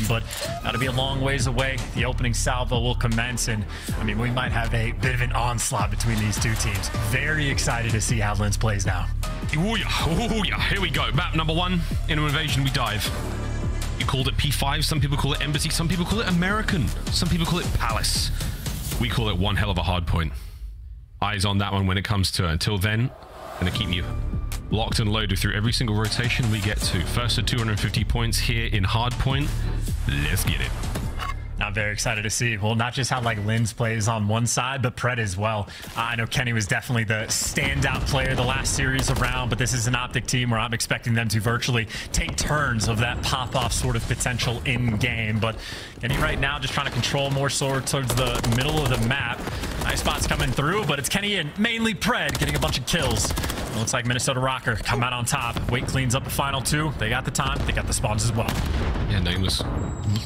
but that'll be a long ways away. The opening salvo will commence, and I mean, we might have a bit of an onslaught between these two teams. Very excited to see how Lynz plays now. Oh yeah, here we go. Map number 1, in an invasion we dive. You called it P5, some people call it Embassy, some people call it American, some people call it Palace. We call it one hell of a hard point. Eyes on that one when it comes to it. Until then, gonna keep you locked and loaded through every single rotation we get to. First to 250 points here in hardpoint. Let's get it. I'm very excited to see, well, not just how like Lynz plays on one side, but Pred as well. I know Kenny was definitely the standout player the last series around, but this is an OpTic team where I'm expecting them to virtually take turns of that pop-off sort of potential in-game. But Kenny right now just trying to control more towards the middle of the map. Nice spots coming through, but it's Kenny and mainly Pred getting a bunch of kills. It looks like Minnesota Rokkr come out on top. Wait cleans up the final 2. They got the time, they got the spawns as well. Yeah, Nameless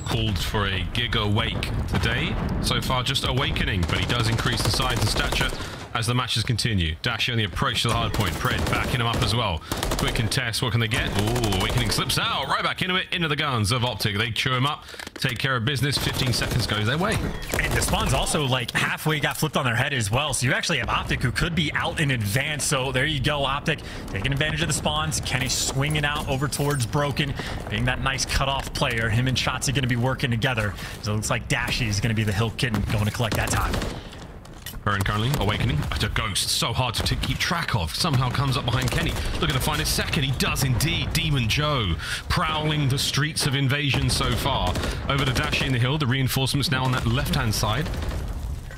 called for a Giga Wake today. So far, just Awakening, but he does increase the size and stature as the matches continue. Dashy on the approach to the hard point. Pred backing him up as well. Quick contest. What can they get? Ooh, Awakening slips out. Right back into it. Into the guns of OpTic. They chew him up. Take care of business. 15 seconds goes their way. And the spawns also like halfway got flipped on their head as well. So you actually have OpTic who could be out in advance. So there you go. OpTic taking advantage of the spawns. Kenny swinging out over towards Broken. Being that nice cutoff player. Him and Shotzzy going to be working together. So it looks like Dashy is going to be the hill kitten going to collect that time. Currently Awakening at a Ghost, so hard to keep track of. Somehow comes up behind Kenny, looking to find his second. He does indeed. Demon Joe prowling the streets of Invasion so far. Over to Dashy in the hill. The reinforcements now on that left-hand side.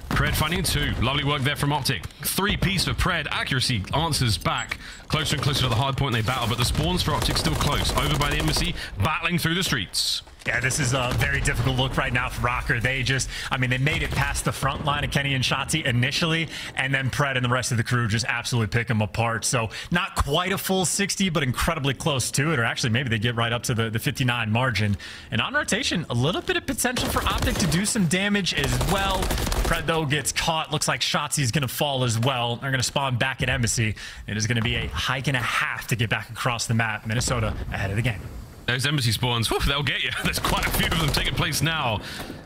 Pred finding 2. Lovely work there from OpTic. 3-piece for Pred. Accuracy answers back. Closer and closer to the hard point they battle, but the spawns for OpTic still close. Over by the embassy, battling through the streets. Yeah, this is a very difficult look right now for Røkkr. They just, I mean, they made it past the front line of Kenny and Shotzzy initially, and then Pred and the rest of the crew just absolutely pick them apart. So not quite a full 60, but incredibly close to it, or actually maybe they get right up to the 59 margin. And on rotation, a little bit of potential for OpTic to do some damage as well. Pred, though, gets caught. Looks like Shotzzy's going to fall as well. They're going to spawn back at Embassy. It is going to be a hike and a half to get back across the map. Minnesota ahead of the game. Those embassy spawns, whew, they'll get you. There's quite a few of them taking place now.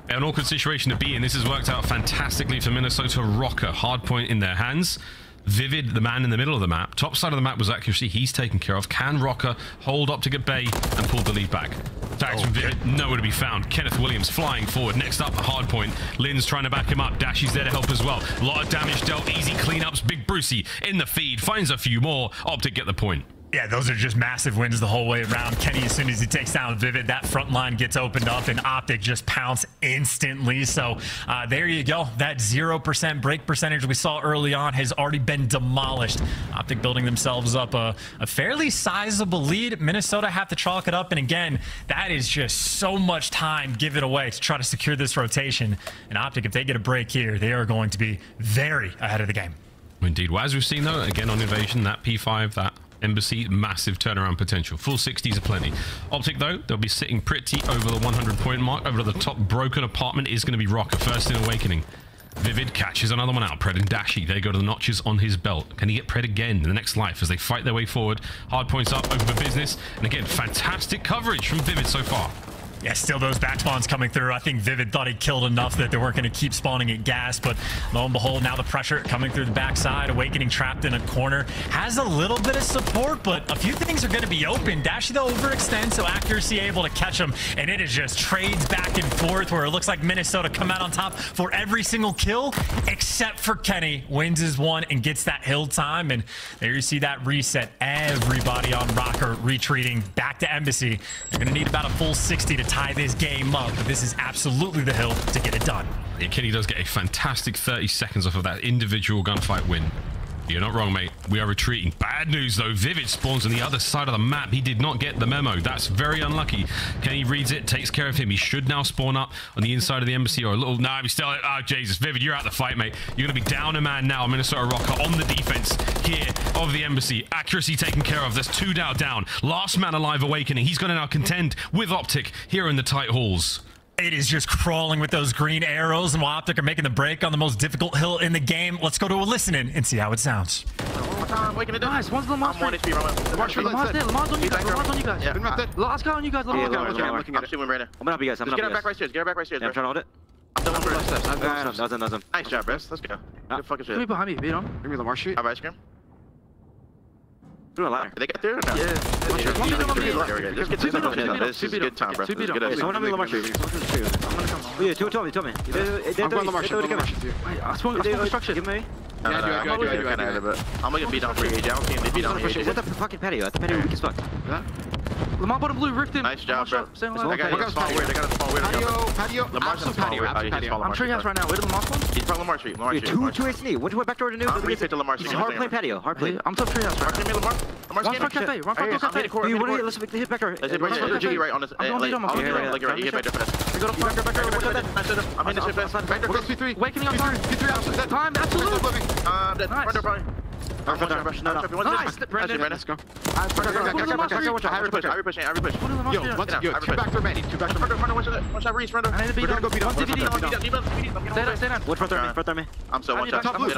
An awkward situation to be in. This has worked out fantastically for Minnesota Rokkr. Hardpoint in their hands. Vivid, the man in the middle of the map. Top side of the map was accuracy. He's taken care of. Can Røkkr hold up to get Bay and pull the lead back? Tags from Vivid, nowhere to be found. Kenneth Williams flying forward. Next up, hardpoint. Lynz trying to back him up. Dashy's there to help as well. A lot of damage dealt. Easy cleanups. Big Brucey in the feed. Finds a few more. OpTic get the point. Yeah, those are just massive wins the whole way around. Kenny, as soon as he takes down Vivid, that front line gets opened up, and OpTic just pounce instantly. So there you go. That 0% break percentage we saw early on has already been demolished. OpTic building themselves up a fairly sizable lead. Minnesota have to chalk it up, and again, that is just so much time given away to try to secure this rotation. And OpTic, if they get a break here, they are going to be very ahead of the game. Indeed. Well, as we've seen, though, again on Invasion, that P5, that Embassy, massive turnaround potential. Full 60s are plenty. OpTic, though, they'll be sitting pretty over the 100-point mark. Over to the top Broken apartment is going to be Røkkr, first in Awakening. Vivid catches another one out. Pred and Dashy, they go to the notches on his belt. Can he get Pred again in the next life as they fight their way forward? Hard points up, over for business. And again, fantastic coverage from Vivid so far. Yeah, still those back spawns coming through. I think Vivid thought he killed enough that they weren't going to keep spawning at gas, but lo and behold, now the pressure coming through the backside. Awakening trapped in a corner. Has a little bit of support, but a few things are going to be open. Dashy, though, overextends, so accuracy able to catch him, and it is just trades back and forth where it looks like Minnesota come out on top for every single kill, except for Kenny. Wins his one and gets that hill time, and there you see that reset. Everybody on Røkkr retreating back to Embassy. They're going to need about a full 60 to tie this game up, but this is absolutely the hill to get it done. Yeah, Kenny does get a fantastic 30 seconds off of that individual gunfight win. You're not wrong, mate. We are retreating. Bad news, though. Vivid spawns on the other side of the map. He did not get the memo. That's very unlucky. Kenny reads it, takes care of him. He should now spawn up on the inside of the embassy or a little... Nah, he's still... Oh, Jesus. Vivid, you're out the fight, mate. You're going to be down a man now. Minnesota Rokkr on the defense here of the embassy. Accuracy taken care of. There's 2 down. Last man alive, Awakening. He's going to now contend with OpTic here in the tight halls. It is just crawling with those green arrows, and while OpTic are making the break on the most difficult hill in the game, let's go to a listening and see how it sounds. Nice, one's Lamar. I'm 1 HP. Lamar's there. Lamar's on you guys. Yeah. Let's go on you guys. I'm looking at it. I'm shooting right now. I'm gonna help you guys. Just get back right stairs. Get back right stairs. Yeah, I'm trying to hold it. I'm done with steps. Nothing. Nice job, Bress. Let's go. Good fucking shit. Give me behind me, beat on. Give me Lamar street. Have ice cream? Through a ladder. Did they get there or no? Yeah. Just get to this is good time, bro. This is good. Someone on me Lamar street. Yeah, two me. I'm going Lamar street. I spawned construction. Give me. No, I'm gonna get beat on for AJ. I don't see him. They beat on AJ. Is that the fucking patio? At the patio, weak as fuck. Lamar bottom blue, ripped him. Nice job, bro. I got a small weird. Patio. Lamar's in patio. I'm treehouse right now. Where did Lamar spawn? He's from Lamar street. Two AC. Went back door to new. I'm gonna to Lamar street. Hard play patio. Hard play. I'm top treehouse right now. Lamar. Run front cafe. Run front cafe. Let's hit back door. Let's hit right on this. I'm going to right. You get back there for this. I'm in the ship fast. Back there. P3. Awakening on time. P3 Time, absolutely. Nice. Probably. Nice. Brandon. Let's go. I push. Yo, two back door man. Two back door man. Watch that reach, Røkkr. I need to beat on. Stay down. What front door me? I'm so one shot. Top blue.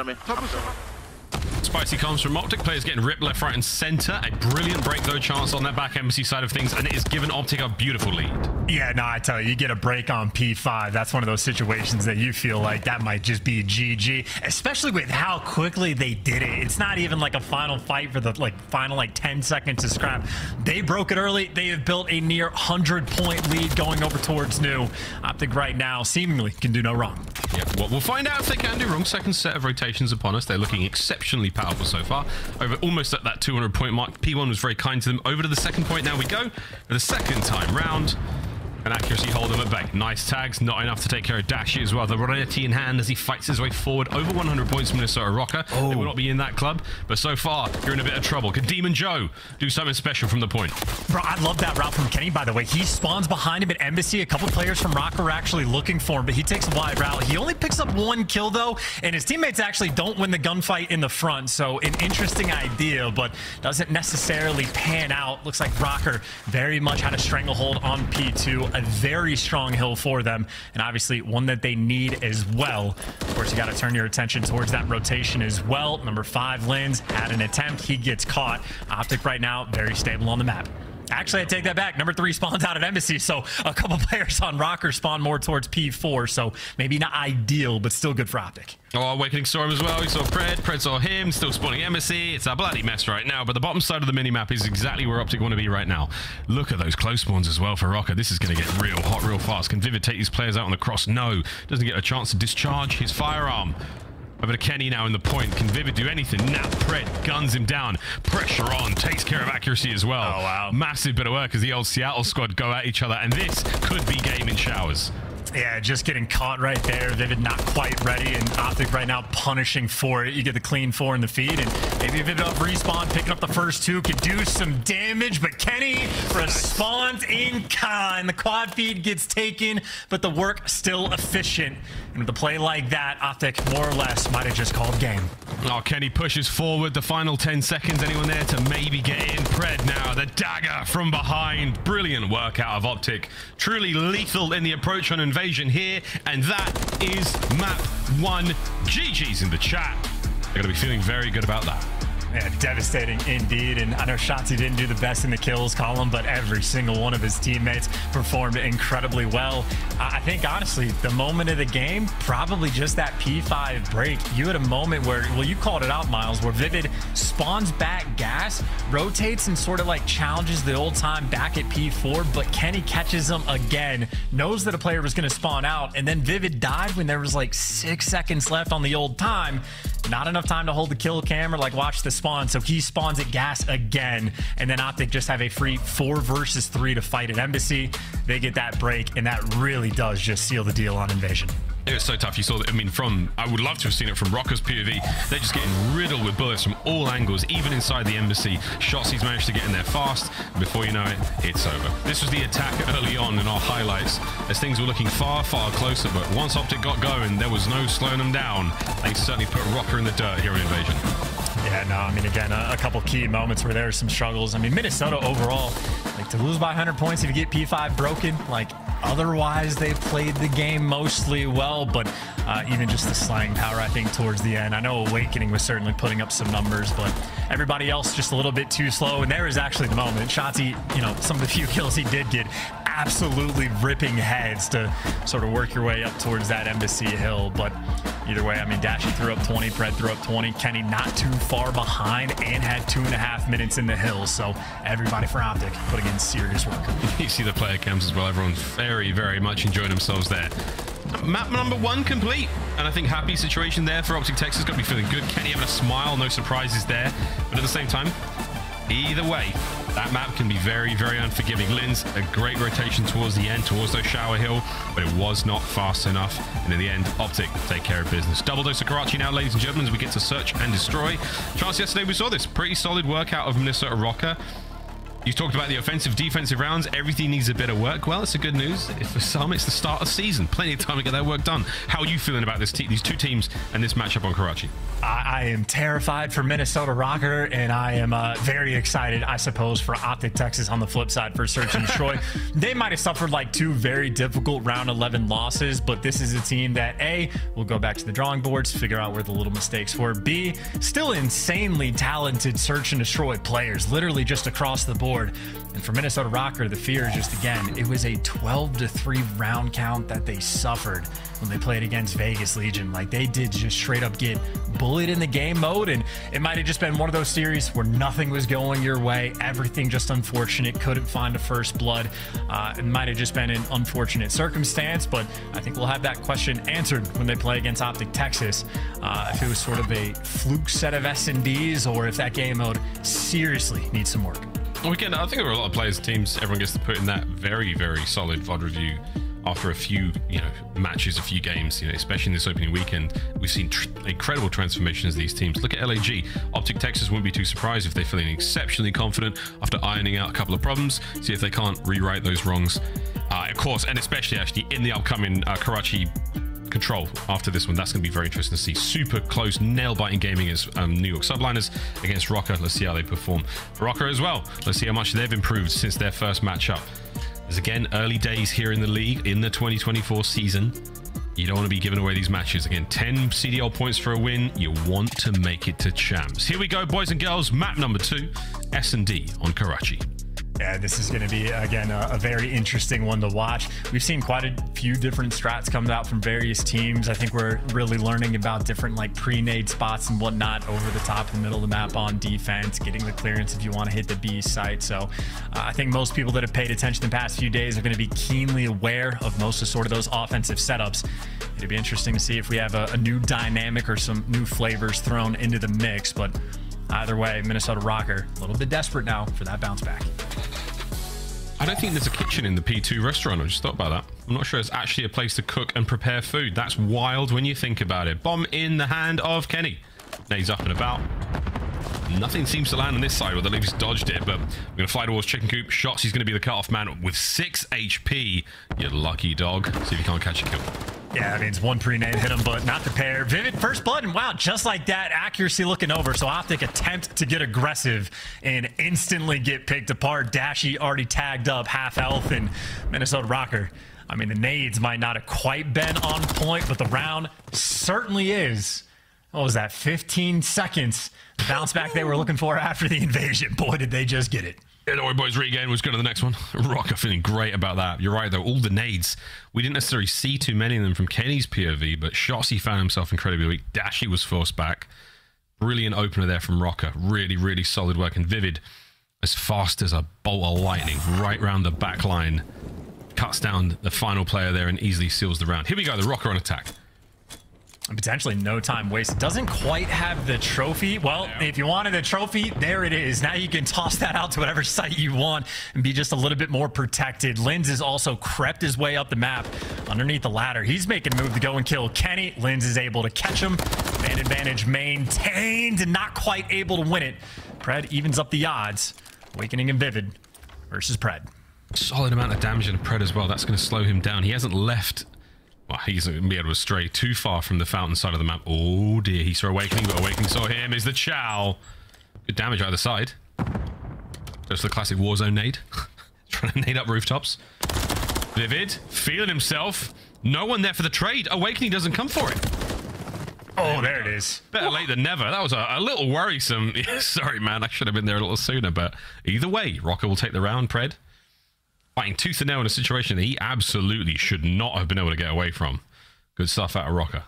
Spicy comms from OpTic. Players getting ripped left, right, and center. A brilliant break, though, chance on that back embassy side of things, and it has given OpTic a beautiful lead. Yeah, no, I tell you, you get a break on P5. That's one of those situations that you feel like that might just be GG, especially with how quickly they did it. It's not even like a final fight for the final 10 seconds to scrap. They broke it early. They have built a near 100-point lead going over towards new. OpTic right now seemingly can do no wrong. Yeah, well, we'll find out if they can do wrong. Second set of rotations upon us. They're looking exceptionally powerful so far. Over almost at that 200-point mark. P1 was very kind to them. Over to the second point now we go. For the second time round. And accuracy hold them at bay. Nice tags, not enough to take care of Dashy as well. The royalty in hand as he fights his way forward. Over 100 points from Minnesota Rokkr. They will not be in that club, but so far you're in a bit of trouble. Could Demon Joe do something special from the point? Bro, I love that route from Kenny, by the way. He spawns behind him at Embassy. A couple players from Rokkr are actually looking for him, but he takes a wide route. He only picks up 1 kill, though, and his teammates actually don't win the gunfight in the front. So an interesting idea, but doesn't necessarily pan out. Looks like Røkkr very much had a stranglehold on P2. A very strong hill for them, and obviously one that they need as well. Of course, you got to turn your attention towards that rotation as well. Number 5, Lynz, had an attempt. He gets caught. OpTic right now, very stable on the map. Actually, I take that back. Number 3 spawns out at Embassy, so a couple players on Røkkr spawn more towards P4, so maybe not ideal, but still good for OpTic. Oh, Awakening saw him as well. He saw Pred saw him, still spawning Embassy. It's a bloody mess right now, but the bottom side of the minimap is exactly where OpTic want to be right now. Look at those close spawns as well for Røkkr. This is going to get real hot real fast. Can Vivid take these players out on the cross? No. Doesn't get a chance to discharge his firearm. Over to Kenny now in the point. Can Vivid do anything? Now Pred guns him down. Pressure on. Takes care of accuracy as well. Oh, wow. Massive bit of work as the old Seattle squad go at each other. And this could be game in showers. Yeah, just getting caught right there. Vivid not quite ready, and OpTic right now punishing for it. You get the clean 4 in the feed, and maybe Vivid up respawn, picking up the first 2, could do some damage, but Kenny responds in kind. The quad feed gets taken, but the work still efficient. And with a play like that, OpTic more or less might have just called game. Oh, Kenny pushes forward. The final 10 seconds. Anyone there to maybe get in? Pred now. The dagger from behind. Brilliant work out of OpTic. Truly lethal in the approach on invasion here. And that is map 1. GG's in the chat. They're going to be feeling very good about that. Yeah, devastating indeed. And I know Shotzzy didn't do the best in the kills column, but every single one of his teammates performed incredibly well. I think, honestly, the moment of the game, probably just that P5 break. You had a moment where, well, you called it out, Miles, where Vivid spawns back gas, rotates and sort of like challenges the old time back at P4, but Kenny catches him again, knows that a player was going to spawn out, and then Vivid died when there was like 6 seconds left on the old time. Not enough time to hold the kill cam or like watch the spawn, so he spawns at gas again, and then OpTic just have a free 4 versus 3 to fight at Embassy. They get that break, and that really does just seal the deal on invasion. It was so tough. You saw that. I mean, I would love to have seen it from Rokkr's POV. They're just getting riddled with bullets from all angles, even inside the embassy. Shotzzy's managed to get in there fast, and before you know it, it's over. This was the attack early on in our highlights, as things were looking far, far closer. But once OpTic got going, there was no slowing them down. They certainly put Røkkr in the dirt here in Invasion. Yeah, no, I mean, again, a couple key moments where there were some struggles. I mean, Minnesota overall, like, to lose by 100 points if you get P5 broken, like, otherwise they played the game mostly well, but even just the slaying power, I think, towards the end. I know Owakening was certainly putting up some numbers, but everybody else just a little bit too slow. And there is actually the moment. Shotzzy, you know, some of the few kills he did get, absolutely ripping heads to sort of work your way up towards that Embassy Hill. But either way, I mean, Dashy threw up 20, Pred threw up 20, Kenny not too far behind and had 2.5 minutes in the hill. So everybody for OpTic putting in serious work. You see the player cams as well. Everyone's very, very much enjoying themselves there. Map number 1 complete, and I think happy situation there for OpTic Texas. Got to be feeling good. Kenny having a smile, no surprises there, but at the same time, either way, that map can be very, very unforgiving. Lynz, a great rotation towards the end, towards those shower hill, but it was not fast enough. And in the end, OpTic take care of business. Double dose of Karachi now, ladies and gentlemen, as we get to search and destroy. Chance yesterday, we saw this pretty solid workout of Minnesota Rokkr. You talked about the offensive, defensive rounds. Everything needs a bit of work. Well, it's a good news. For some, it's the start of the season. Plenty of time to get that work done. How are you feeling about these two teams and this matchup on Karachi? I am terrified for Minnesota Rokkr, and I am very excited, I suppose, for OpTic Texas on the flip side for Search and Destroy. They might have suffered like 2 very difficult round 11 losses, but this is a team that, A, will go back to the drawing boards, figure out where the little mistakes were. B, still insanely talented Search and Destroy players, literally just across the board. And for Minnesota Rokkr, the fear is just, again, it was a 12-3 round count that they suffered when they played against Vegas Legion. Like, they did just straight up get bullied in the game mode, and it might have just been one of those series where nothing was going your way, everything just unfortunate, couldn't find a first blood. It might have just been an unfortunate circumstance, but I think we'll have that question answered when they play against OpTic Texas. If it was sort of a fluke set of S&Ds, or if that game mode seriously needs some work. Weekend, I think there were a lot of players, teams, everyone gets to put in that very, very solid VOD review after a few, matches, a few games, especially in this opening weekend. We've seen incredible transformations of these teams. Look at LAG. OpTic Texas wouldn't be too surprised if they're feeling exceptionally confident after ironing out a couple of problems. See if they can't rewrite those wrongs. Of course, and especially actually in the upcoming Karachi Control after this one. That's going to be very interesting to see. Super close, nail-biting gaming as New York Subliners against Røkkr. Let's see how they perform. Røkkr as well. Let's see how much they've improved since their first matchup. As again, early days here in the league in the 2024 season. You don't want to be giving away these matches. Again, 10 CDL points for a win. You want to make it to champs. Here we go, boys and girls. Map number 2, S&D on Karachi. Yeah, this is going to be, again, a very interesting one to watch. We've seen quite a few different strats come out from various teams. I think we're really learning about different like pre-nade spots and whatnot over the top and middle of the map on defense, getting the clearance if you want to hit the B site. So I think most people that have paid attention the past few days are going to be keenly aware of most of sort of those offensive setups. It'd be interesting to see if we have a new dynamic or some new flavors thrown into the mix. But either way, Minnesota Rokkr, a little bit desperate now for that bounce back. I don't think there's a kitchen in the P2 restaurant. I just thought about that. I'm not sure it's actually a place to cook and prepare food. That's wild when you think about it. Bomb in the hand of Kenny. Nades up and about. Nothing seems to land on this side, or the leaves dodged it, but we're going to fly towards Chicken Coop. Shotzzy's going to be the cutoff man with 6 HP. You lucky dog. See if you can't catch a kill. Yeah, that means one pre-nade hit him, but not the pair. Vivid first blood, and wow, just like that, accuracy looking over. So OpTic attempt to get aggressive and instantly get picked apart. Dashy already tagged up half health, and Minnesota Rokkr. I mean, the nades might not have quite been on point, but the round certainly is. What was that, 15 seconds? The bounce back they were looking for after the invasion. Boy, did they just get it. Yeah, don't worry, boys. Regain was good to the next one. Røkkr feeling great about that. You're right, though. All the nades. We didn't necessarily see too many of them from Kenny's POV, but Shotzzy found himself incredibly weak. Dashy was forced back. Brilliant opener there from Røkkr. Really, really solid work. And Vivid, as fast as a bolt of lightning, right round the back line. Cuts down the final player there and easily seals the round. Here we go, the Røkkr on attack. And potentially no time wasted. Doesn't quite have the trophy. Well, if you wanted a trophy, there it is. Now you can toss that out to whatever site you want and be just a little bit more protected. Lynz has also crept his way up the map underneath the ladder. He's making a move to go and kill Kenny. Lynz is able to catch him. Man advantage maintained and not quite able to win it. Pred evens up the odds. Awakening and Vivid versus Pred. Solid amount of damage in Pred as well. That's going to slow him down. He hasn't left... Well, he's going to be able to stray too far from the fountain side of the map. Oh, dear. He saw Awakening, but Awakening saw him. Is the chow. Good damage either side. Just the classic Warzone nade. Trying to nade up rooftops. Vivid, feeling himself. No one there for the trade. Owakening doesn't come for it. Oh, there it is. Better late than never. That was a little worrisome. Sorry, man. I should have been there a little sooner. But either way, Røkkr will take the round, Pred. Fighting tooth and nail in a situation that he absolutely should not have been able to get away from. Good stuff out of Røkkr.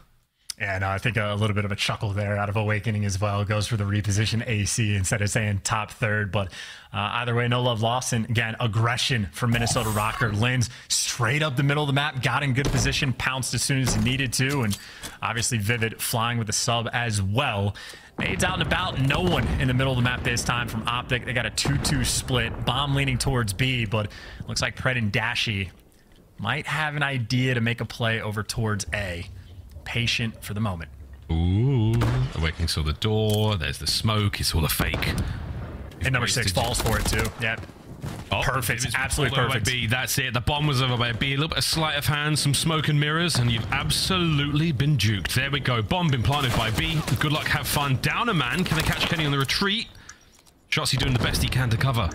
And I think a little bit of a chuckle there out of Owakening as well. Goes for the reposition AC instead of saying top third. But either way, no love lost. And again, aggression from Minnesota Rokkr. Lynz straight up the middle of the map, got in good position, pounced as soon as he needed to. And obviously Vivid flying with the sub as well. It's out and about. No one in the middle of the map this time from OpTic. They got a 2-2 split. Bomb leaning towards B, but looks like Pred and Dashy might have an idea to make a play over towards A. Patient for the moment. Ooh, Awakening saw the door. There's the smoke. It's all a fake. And number 6 falls for it too. Yep. Oh, perfect. Absolutely perfect. B. That's it. The bomb was over by B. A little bit of sleight of hand, some smoke and mirrors, and you've absolutely been juked. There we go. Bomb been planted by B. Good luck. Have fun. Down a man. Can they catch Kenny on the retreat? Shotzzy doing the best he can to cover.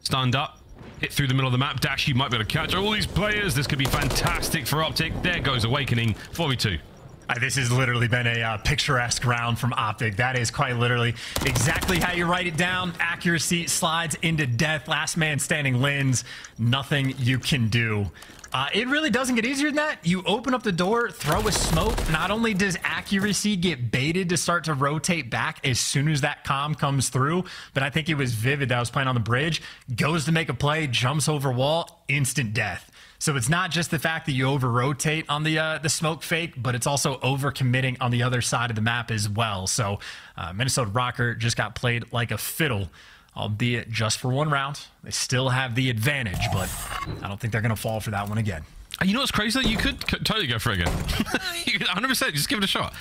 Stunned up. Hit through the middle of the map. Dashy might be able to catch all these players. This could be fantastic for OpTic. There goes Awakening. 4v2. This has literally been a picturesque round from OpTic. That is quite literally exactly how you write it down. Accuracy slides into death. Last man standing Lynz. Nothing you can do. It really doesn't get easier than that. You open up the door, throw a smoke. Not only does accuracy get baited to start to rotate back as soon as that comm comes through, but I think it was Vivid that was playing on the bridge, goes to make a play, jumps over wall, instant death. So it's not just the fact that you over-rotate on the smoke fake, but it's also over-committing on the other side of the map as well. So Minnesota Rokkr just got played like a fiddle, albeit just for one round. They still have the advantage, but I don't think they're going to fall for that one again. You know what's crazy? You could totally go for it again. You could 100%. Just give it a shot.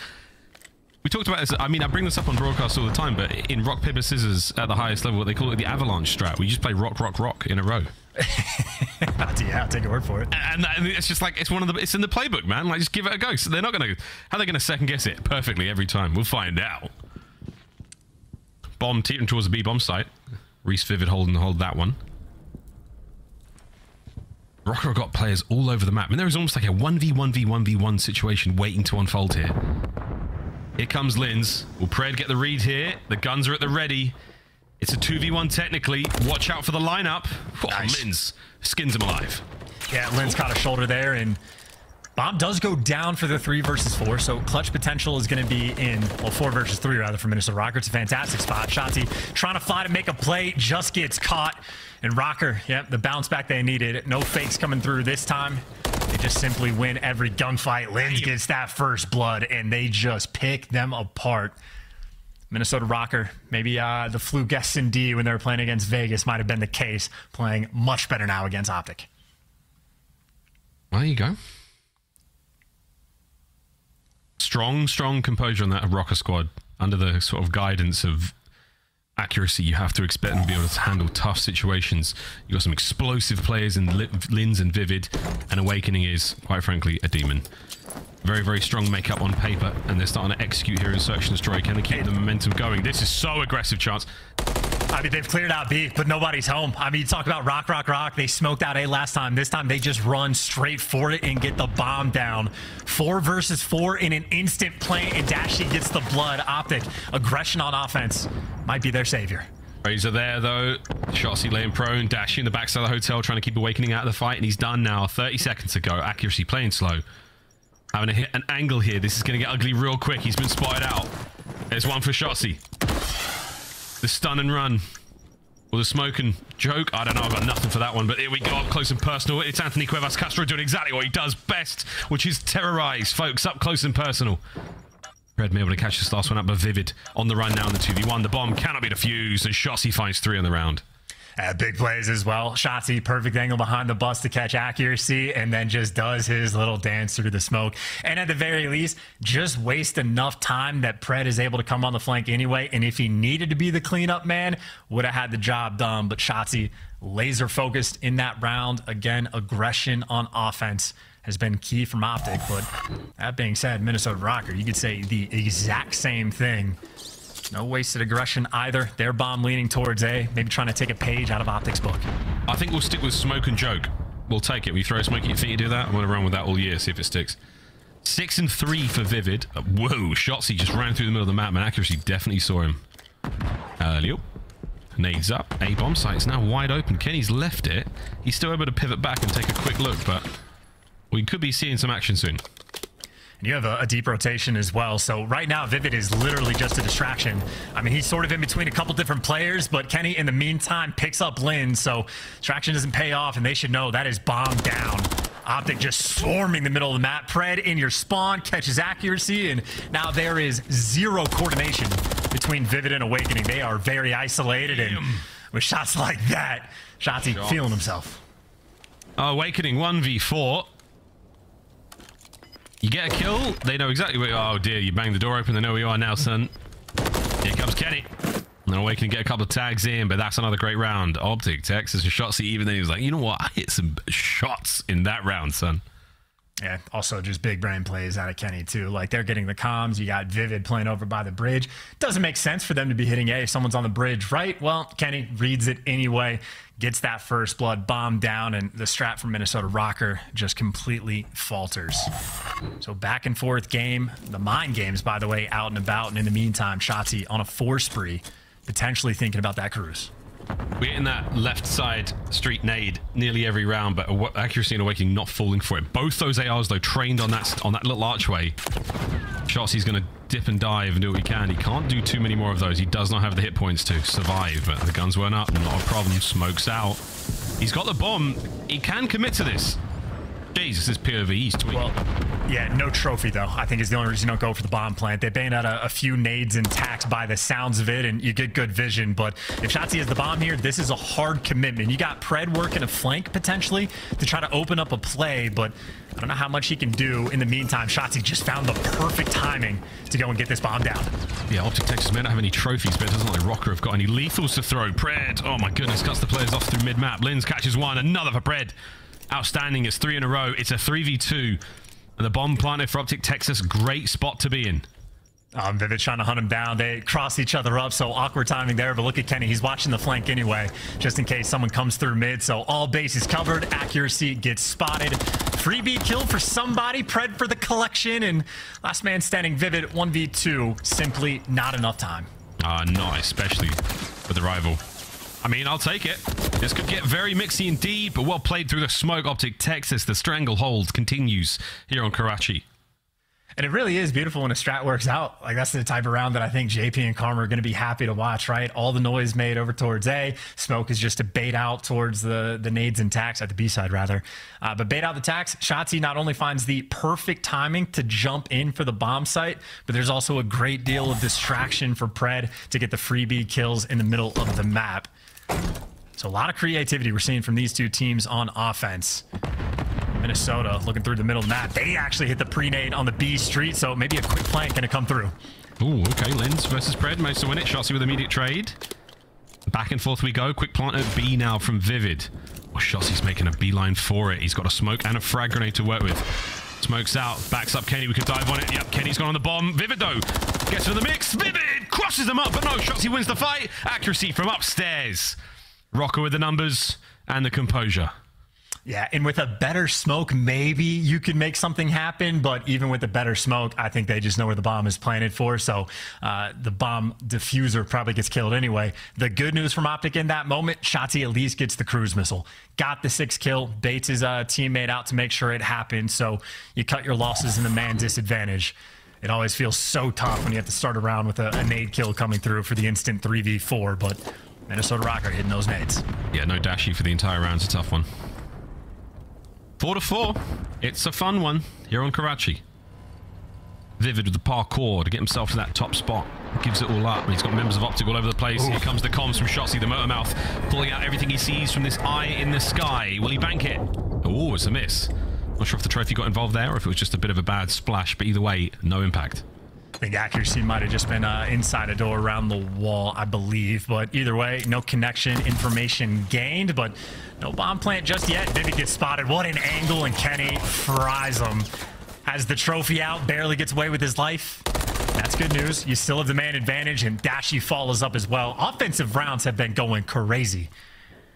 We talked about this. I mean, I bring this up on broadcast all the time, but in rock, paper, scissors at the highest level, what they call it the avalanche strat. We just play rock, rock, rock in a row. Yeah, I'll take your word for it. And it's just like, it's in the playbook, man. Like, just give it a go. So they're not going to, how are they going to second guess it perfectly every time? We'll find out. Bomb teetering towards the B bomb site. Reese Vivid hold that one. Røkkr got players all over the map, and there is almost like a 1v1v1v1 situation waiting to unfold here. Here comes Lynz. Will Pred get the read here? The guns are at the ready. It's a 2v1 technically. Watch out for the lineup. Oh, nice. Lynz skins him alive. Yeah, Lynz caught a shoulder there, and Bomb does go down for the 3 versus 4, so clutch potential is going to be in, well, 4 versus 3 rather for Minnesota Rokkr. It's a fantastic spot. Shotzzy trying to fly to make a play, just gets caught. And Røkkr, yep, the bounce back they needed. No fakes coming through this time. They just simply win every gunfight. Lynz gets that first blood, and they just pick them apart. Minnesota Rokkr, maybe the fluke S&D when they were playing against Vegas might have been the case. Playing much better now against OpTic. Well, there you go. Strong composure on that Røkkr squad. Under the sort of guidance of accuracy, you have to expect them to be able to handle tough situations. You've got some explosive players in Lynz and Vivid, and Awakening is, quite frankly, a demon. Very, very strong makeup on paper, and they're starting to execute here in Search and Destroy. Can they keep the momentum going? This is so aggressive, chance. I mean, they've cleared out B, but nobody's home. I mean, you talk about rock. They smoked out A last time. This time, they just run straight for it and get the bomb down. 4 versus 4 in an instant play, and Dashy gets the blood. OpTic, aggression on offense might be their savior. Razor there, though. Shotzzy laying prone. Dashy in the backside of the hotel trying to keep Awakening out of the fight, and he's done now. 30 seconds ago. Accuracy playing slow. Having to hit an angle here. This is going to get ugly real quick. He's been spotted out. There's one for Shotzzy. The stun and run. Or the smoke and joke. I don't know. I've got nothing for that one. But here we go up close and personal. It's Anthony Cuevas Castro doing exactly what he does best, which is terrorize folks up close and personal. Pred may be able to catch this last one up, but Vivid on the run now in the 2v1. The bomb cannot be defused, and Shotzzy finds 3 on the round. Big plays as well. Shotzzy, perfect angle behind the bus to catch accuracy, and then just does his little dance through the smoke. And at the very least, just waste enough time that Pred is able to come on the flank anyway. And if he needed to be the cleanup man, would have had the job done. But Shotzzy, laser focused in that round. Again, aggression on offense has been key from OpTic. But that being said, Minnesota Rokkr, you could say the exact same thing. No wasted aggression either. Their bomb leaning towards A, maybe trying to take a page out of OpTic's book. I think we'll stick with smoke and joke. We'll take it. We throw a smoke at your feet, you do that? I'm going to run with that all year, see if it sticks. 6 and 3 for Vivid. Whoa, Shotzzy just ran through the middle of the map, and accuracy definitely saw him. Leo. Nades up. A bomb site's now wide open. Kenny's left it. He's still able to pivot back and take a quick look, but we could be seeing some action soon. And you have a deep rotation as well. So right now, Vivid is literally just a distraction. I mean, he's sort of in between a couple different players, but Kenny, in the meantime, picks up Lynz. So distraction doesn't pay off, and they should know that is bomb down. OpTic just swarming the middle of the map. Pred in your spawn, catches accuracy, and now there is zero coordination between Vivid and Owakening. They are very isolated, and with shots like that, Shotzzy feeling himself. Owakening 1v4. You get a kill, they know exactly where you are. Oh dear, you banged the door open, they know where you are now, son. Here comes Kenny. And Awakening get a couple of tags in, but that's another great round. OpTic Texas and Shotzzy, even then he was like, you know what, I hit some shots in that round, son. Yeah, also just big brain plays out of Kenny too. Like, they're getting the comms. You got Vivid playing over by the bridge. Doesn't make sense for them to be hitting A if someone's on the bridge, right? Well, Kenny reads it anyway, gets that first blood bomb down, and the strat from Minnesota Rokkr just completely falters. So back and forth game. The mind games, by the way, out and about. And in the meantime, Shotzzy on a 4 spree, potentially thinking about that cruise. We're in that left side street nade nearly every round, but accuracy and Awakening not falling for it. Both those ARs, though, trained on that little archway. Shotzzy's going to dip and dive and do what he can. He can't do too many more of those. He does not have the hit points to survive, but the guns weren't up. Not a problem. Smokes out. He's got the bomb. He can commit to this. Jesus, this POV, he's tweaking. Well, yeah, no trophy, though, I think is the only reason you don't go for the bomb plant. They banned out a few nades and tacks by the sounds of it, and you get good vision. But if Shotzzy has the bomb here, this is a hard commitment. You got Pred working a flank, potentially, to try to open up a play, but I don't know how much he can do. In the meantime, Shotzzy just found the perfect timing to go and get this bomb down. Yeah, OpTic Texas may not have any trophies, but it doesn't look like Røkkr have got any lethals to throw. Pred, oh my goodness, cuts the players off through mid-map. Lynz catches one, another for Pred. Outstanding. It's 3 in a row. It's a 3v2. And the bomb planted for OpTic Texas. Great spot to be in. Vivid trying to hunt him down. They cross each other up, so awkward timing there. But look at Kenny. He's watching the flank anyway, just in case someone comes through mid. So all bases covered. Accuracy gets spotted. Freebie kill for somebody. Pred for the collection. And last man standing, Vivid 1v2. Simply not enough time. Not especially with the rival. I mean, I'll take it. This could get very mixy indeed, but well played through the smoke. OpTic Texas, the stranglehold continues here on Karachi. And it really is beautiful when a strat works out. Like, that's the type of round that I think JP and Karma are going to be happy to watch, right? All the noise made over towards A. Smoke is just to bait out towards the nades and tacks, at the B side, rather. But bait out the tacks. Shotzzy not only finds the perfect timing to jump in for the bomb site, but there's also a great deal of distraction for Pred to get the freebie kills in the middle of the map. So a lot of creativity we're seeing from these two teams on offense. Minnesota looking through the middle of the map. They actually hit the pre-nade on the B street, so maybe a quick flank going to come through. Ooh, okay. Lynz versus Pred. Managed to win it. Shotzzy with immediate trade. Back and forth we go. Quick plant at B now from Vivid. Oh, Shotzzy's making a beeline for it. He's got a smoke and a frag grenade to work with. Smokes out. Backs up Kenny. We could dive on it. Yep, Kenny's gone on the bomb. Vivid, though, gets into the mix. Vivid crosses them up, but no, Shotzzy wins the fight. Accuracy from upstairs. Røkkr with the numbers and the composure. Yeah, and with a better smoke, maybe you could make something happen, but even with the better smoke, I think they just know where the bomb is planted for, so the bomb diffuser probably gets killed anyway. The good news from OpTic in that moment, Shotzzy at least gets the cruise missile. Got the 6 kill, baits his teammate out to make sure it happens, so you cut your losses in the man disadvantage. It always feels so tough when you have to start a round with a nade kill coming through for the instant 3v4, but Minnesota Rokkr hitting those nades. Yeah, no Dashy for the entire round. It's a tough one. 4-4. It's a fun one here on Karachi. Vivid with the parkour to get himself to that top spot. Gives it all up. He's got members of OpTic all over the place. Oof. Here comes the comms from Shotzzy, the motor mouth, pulling out everything he sees from this eye in the sky. Will he bank it? Oh, it's a miss. Not sure if the trophy got involved there or if it was just a bit of a bad splash, but either way, no impact. I think accuracy might have just been inside a door around the wall, I believe. But either way, no connection information gained, but no bomb plant just yet. Vivid gets spotted. What an angle, and Kenny fries him. Has the trophy out, barely gets away with his life. That's good news. You still have the man advantage, and Dashy follows up as well. Offensive rounds have been going crazy.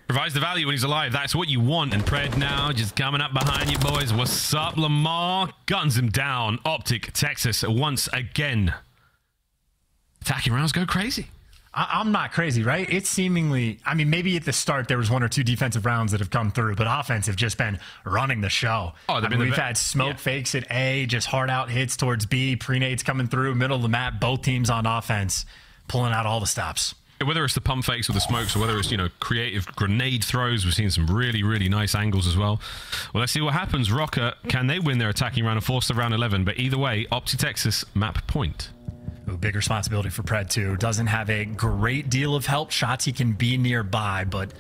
Provides the value when he's alive. That's what you want. And Pred now just coming up behind you, boys. What's up, Lamar? Guns him down. OpTic Texas once again. Attacking rounds go crazy. I'm not crazy, right? It's seemingly, I mean, maybe at the start there was 1 or 2 defensive rounds that have come through, but offense have just been running the show. Oh, we've had smoke fakes at A, just hard out hits towards B, pre-nades coming through, middle of the map, both teams on offense, pulling out all the stops. Whether it's the pump fakes or the smokes, or whether it's, you know, creative grenade throws, we've seen some really, really nice angles as well. Well, let's see what happens. Røkkr, can they win their attacking round and force the round 11? But either way, OpTic Texas map point. Ooh, big responsibility for Pred too. Doesn't have a great deal of help. Shotzzy can be nearby, but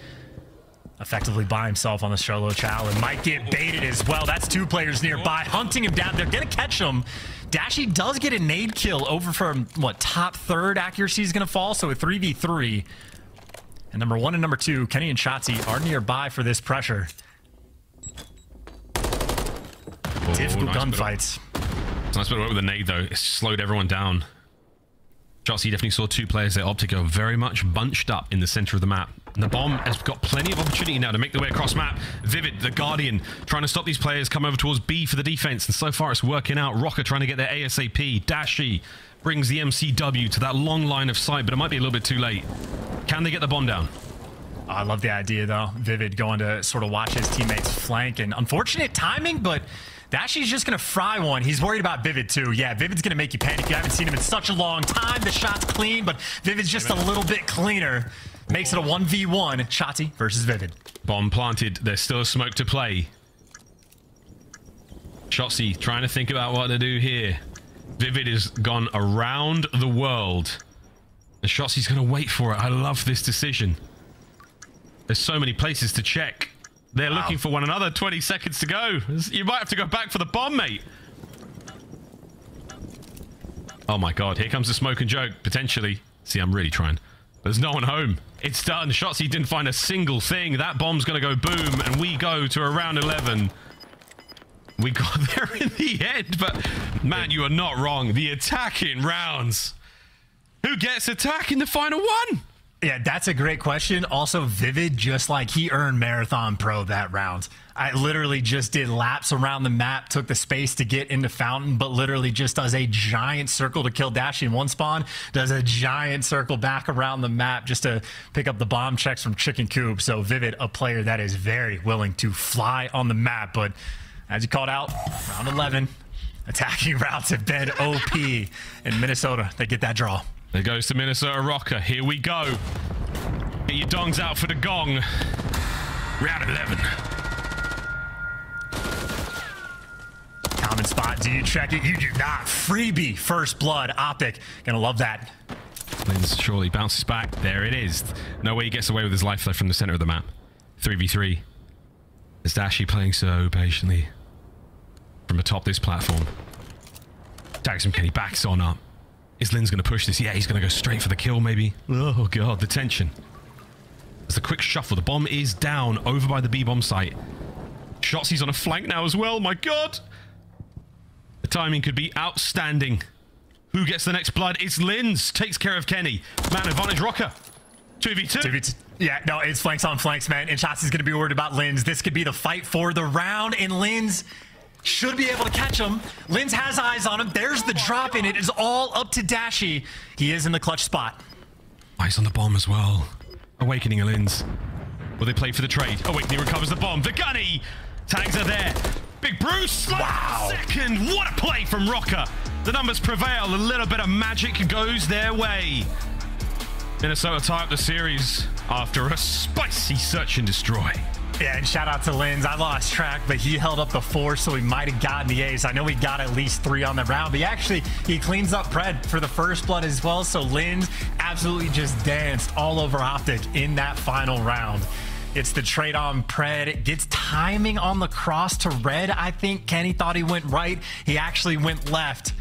effectively by himself on the solo chow and might get baited as well. That's 2 players nearby, hunting him down. They're gonna catch him. Dashy does get a nade kill over from what, top 3rd accuracy is gonna fall, so a 3v3. And number 1 and number 2, Kenny and Shotzzy, are nearby for this pressure. Difficult nice gunfights. It's a nice bit of work with the nade though. It slowed everyone down. Shotzzy definitely saw 2 players there. OpTic are very much bunched up in the center of the map. And the bomb has got plenty of opportunity now to make their way across map. Vivid, the Guardian, trying to stop these players, come over towards B for the defense. And so far it's working out. Røkkr trying to get their ASAP. Dashy brings the MCW to that long line of sight, but it might be a little bit too late. Can they get the bomb down? I love the idea though. Vivid going to sort of watch his teammates flank, and unfortunate timing, but Dashy's just going to fry one. He's worried about Vivid too. Yeah, Vivid's going to make you panic. You haven't seen him in such a long time. The shot's clean, but Vivid's just a little bit cleaner. Makes it a 1v1. Shotzzy versus Vivid. Bomb planted. There's still a smoke to play. Shotzzy trying to think about what to do here. Vivid has gone around the world. And Shotzzy's going to wait for it. I love this decision. There's so many places to check. They're looking for one another. 20 seconds to go. You might have to go back for the bomb, mate. Oh my god, here comes the smoke and joke, potentially. See, I'm really trying. There's no one home. It's done. Shotzzy didn't find a single thing. That bomb's going to go boom, and we go to a round 11. We got there in the end, but man, you are not wrong. The attacking rounds. Who gets attack in the final one? Yeah, that's a great question. Also, Vivid, just like he earned Marathon Pro that round. I literally just did laps around the map, took the space to get into Fountain, but literally just does a giant circle to kill Dashy in one spawn, does a giant circle back around the map just to pick up the bomb checks from Chicken Coop. So Vivid, a player that is very willing to fly on the map, but as you called out, round 11, attacking routes have been OP in Minnesota. They get that draw. There goes to Minnesota Rokkr. Here we go. Get your dongs out for the gong. Round 11. Common spot. Do you check it? You do not. Freebie. First blood. OpTic. Gonna love that. Lynz surely bounces back. There it is. No way he gets away with his life left from the center of the map. 3v3. Is Dashy playing so patiently from atop this platform? Tags him. Kenny backs on up. Is Lynz going to push this? Yeah, he's going to go straight for the kill, maybe. Oh, God, the tension. There's a quick shuffle. The bomb is down over by the B-bomb site. Shotzzy's on a flank now as well. My God. The timing could be outstanding. Who gets the next blood? It's Lynz. Takes care of Kenny. Man advantage, Røkkr. 2v2. 2v2. Yeah, no, it's flanks on flanks, man. And Shotzzy's going to be worried about Lynz. This could be the fight for the round, and Lynz should be able to catch him. Lynz has eyes on him. There's the drop, and it is all up to Dashy. He is in the clutch spot. Eyes on the bomb as well. Awakening a Lynz. Will they play for the trade? Awakening recovers the bomb. The gunny! Tags are there. Big Bruce! Wow. Second! What a play from Røkkr! The numbers prevail. A little bit of magic goes their way. Minnesota tie up the series after a spicy search and destroy. Yeah, and shout out to Lynz. I lost track, but he held up the 4, so he might have gotten the ace. I know he got at least 3 on the round, but he cleans up Pred for the first blood as well. So Lynz absolutely just danced all over OpTic in that final round. It's the trade on Pred. Gets timing on the cross to red. I think Kenny thought he went right. He actually went left.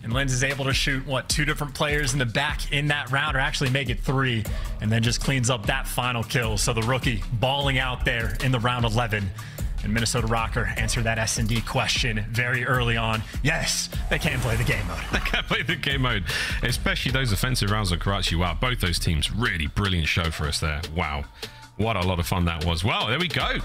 And Lynz is able to shoot, what, 2 different players in the back in that round, or actually make it 3, and then just cleans up that final kill. So the rookie balling out there in the round 11. And Minnesota Rokkr answered that S&D question very early on. Yes, they can play the game mode. They can play the game mode, especially those offensive rounds on Karachi. Wow, both those teams, really brilliant show for us there. Wow. What a lot of fun that was. Well, there we go.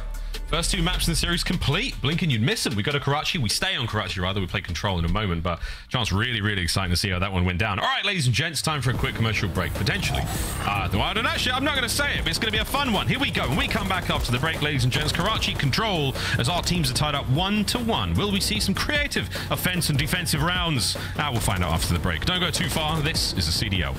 First 2 maps in the series complete. Blinking, you'd miss them. We go to Karachi. We stay on Karachi, rather. We play Control in a moment, but Chance, really, really exciting to see how that one went down. All right, ladies and gents, time for a quick commercial break, potentially. Well, I don't know, actually, I'm not going to say it, but it's going to be a fun one. Here we go. When we come back after the break, ladies and gents, Karachi Control, as our teams are tied up 1-1. Will we see some creative offense and defensive rounds? We'll find out after the break. Don't go too far. This is the CDL.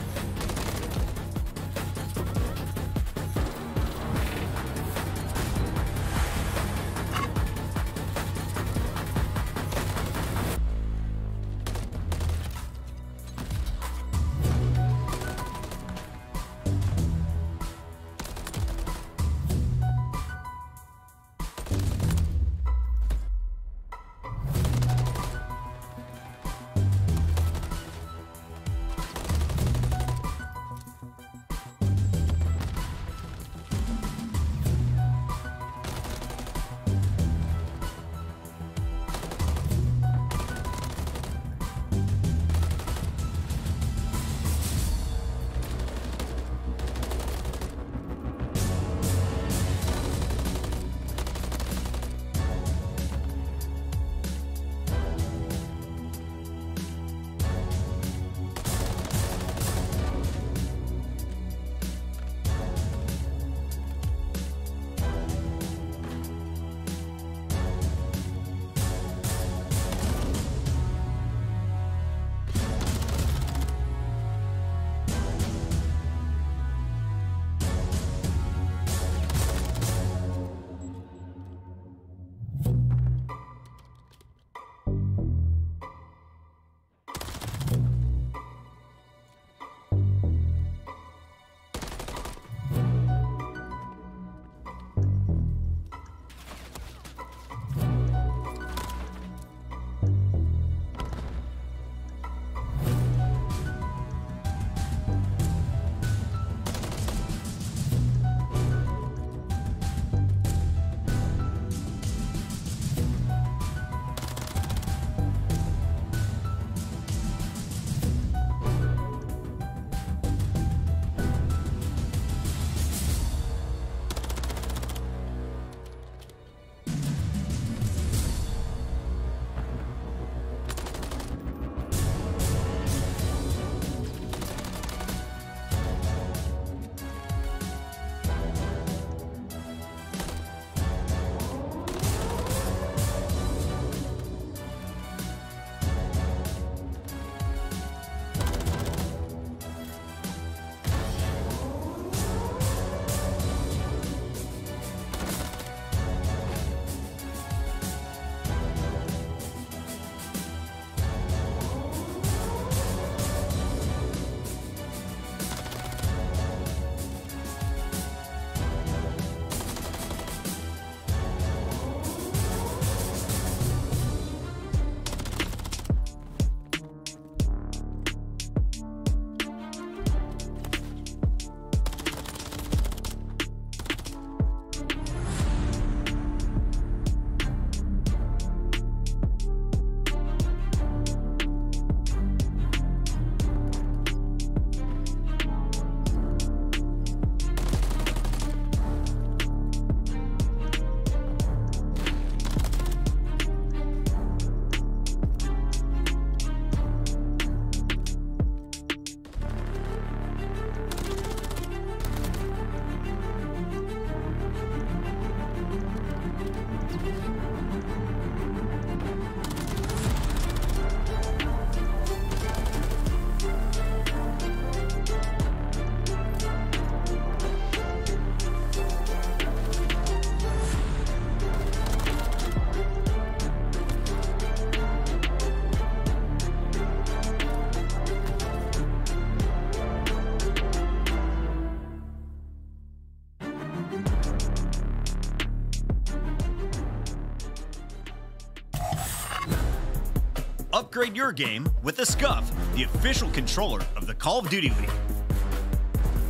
Upgrade your game with the Scuff, the official controller of the Call of Duty League.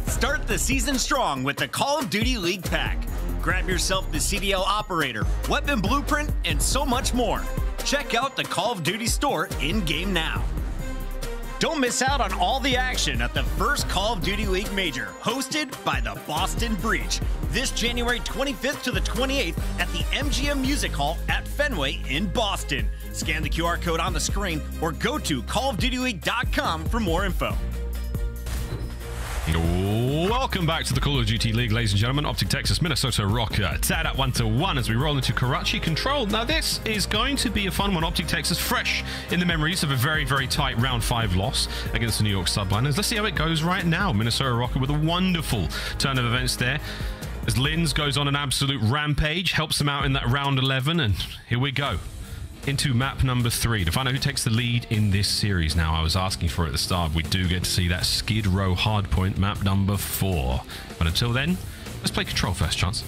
Start the season strong with the Call of Duty League pack. Grab yourself the CDL Operator, Weapon Blueprint, and so much more. Check out the Call of Duty store in-game now. Don't miss out on all the action at the first Call of Duty League Major, hosted by the Boston Breach, this January 25th to the 28th at the MGM Music Hall at Fenway in Boston. Scan the QR code on the screen or go to callofdutyleague.com for more info. Welcome back to the Call of Duty League, ladies and gentlemen. OpTic Texas, Minnesota Rokkr, tied at 1-1 as we roll into Karachi Control. Now, this is going to be a fun one. OpTic Texas fresh in the memories of a very, very tight round 5 loss against the New York Subliners. Let's see how it goes right now. Minnesota Rokkr with a wonderful turn of events there, as Lynz goes on an absolute rampage, helps them out in that round 11, and here we go into map number 3 to find out who takes the lead in this series. Now, I was asking for it at the start. We do get to see that Skid Row hardpoint map number 4. But until then, let's play Control first, Chance.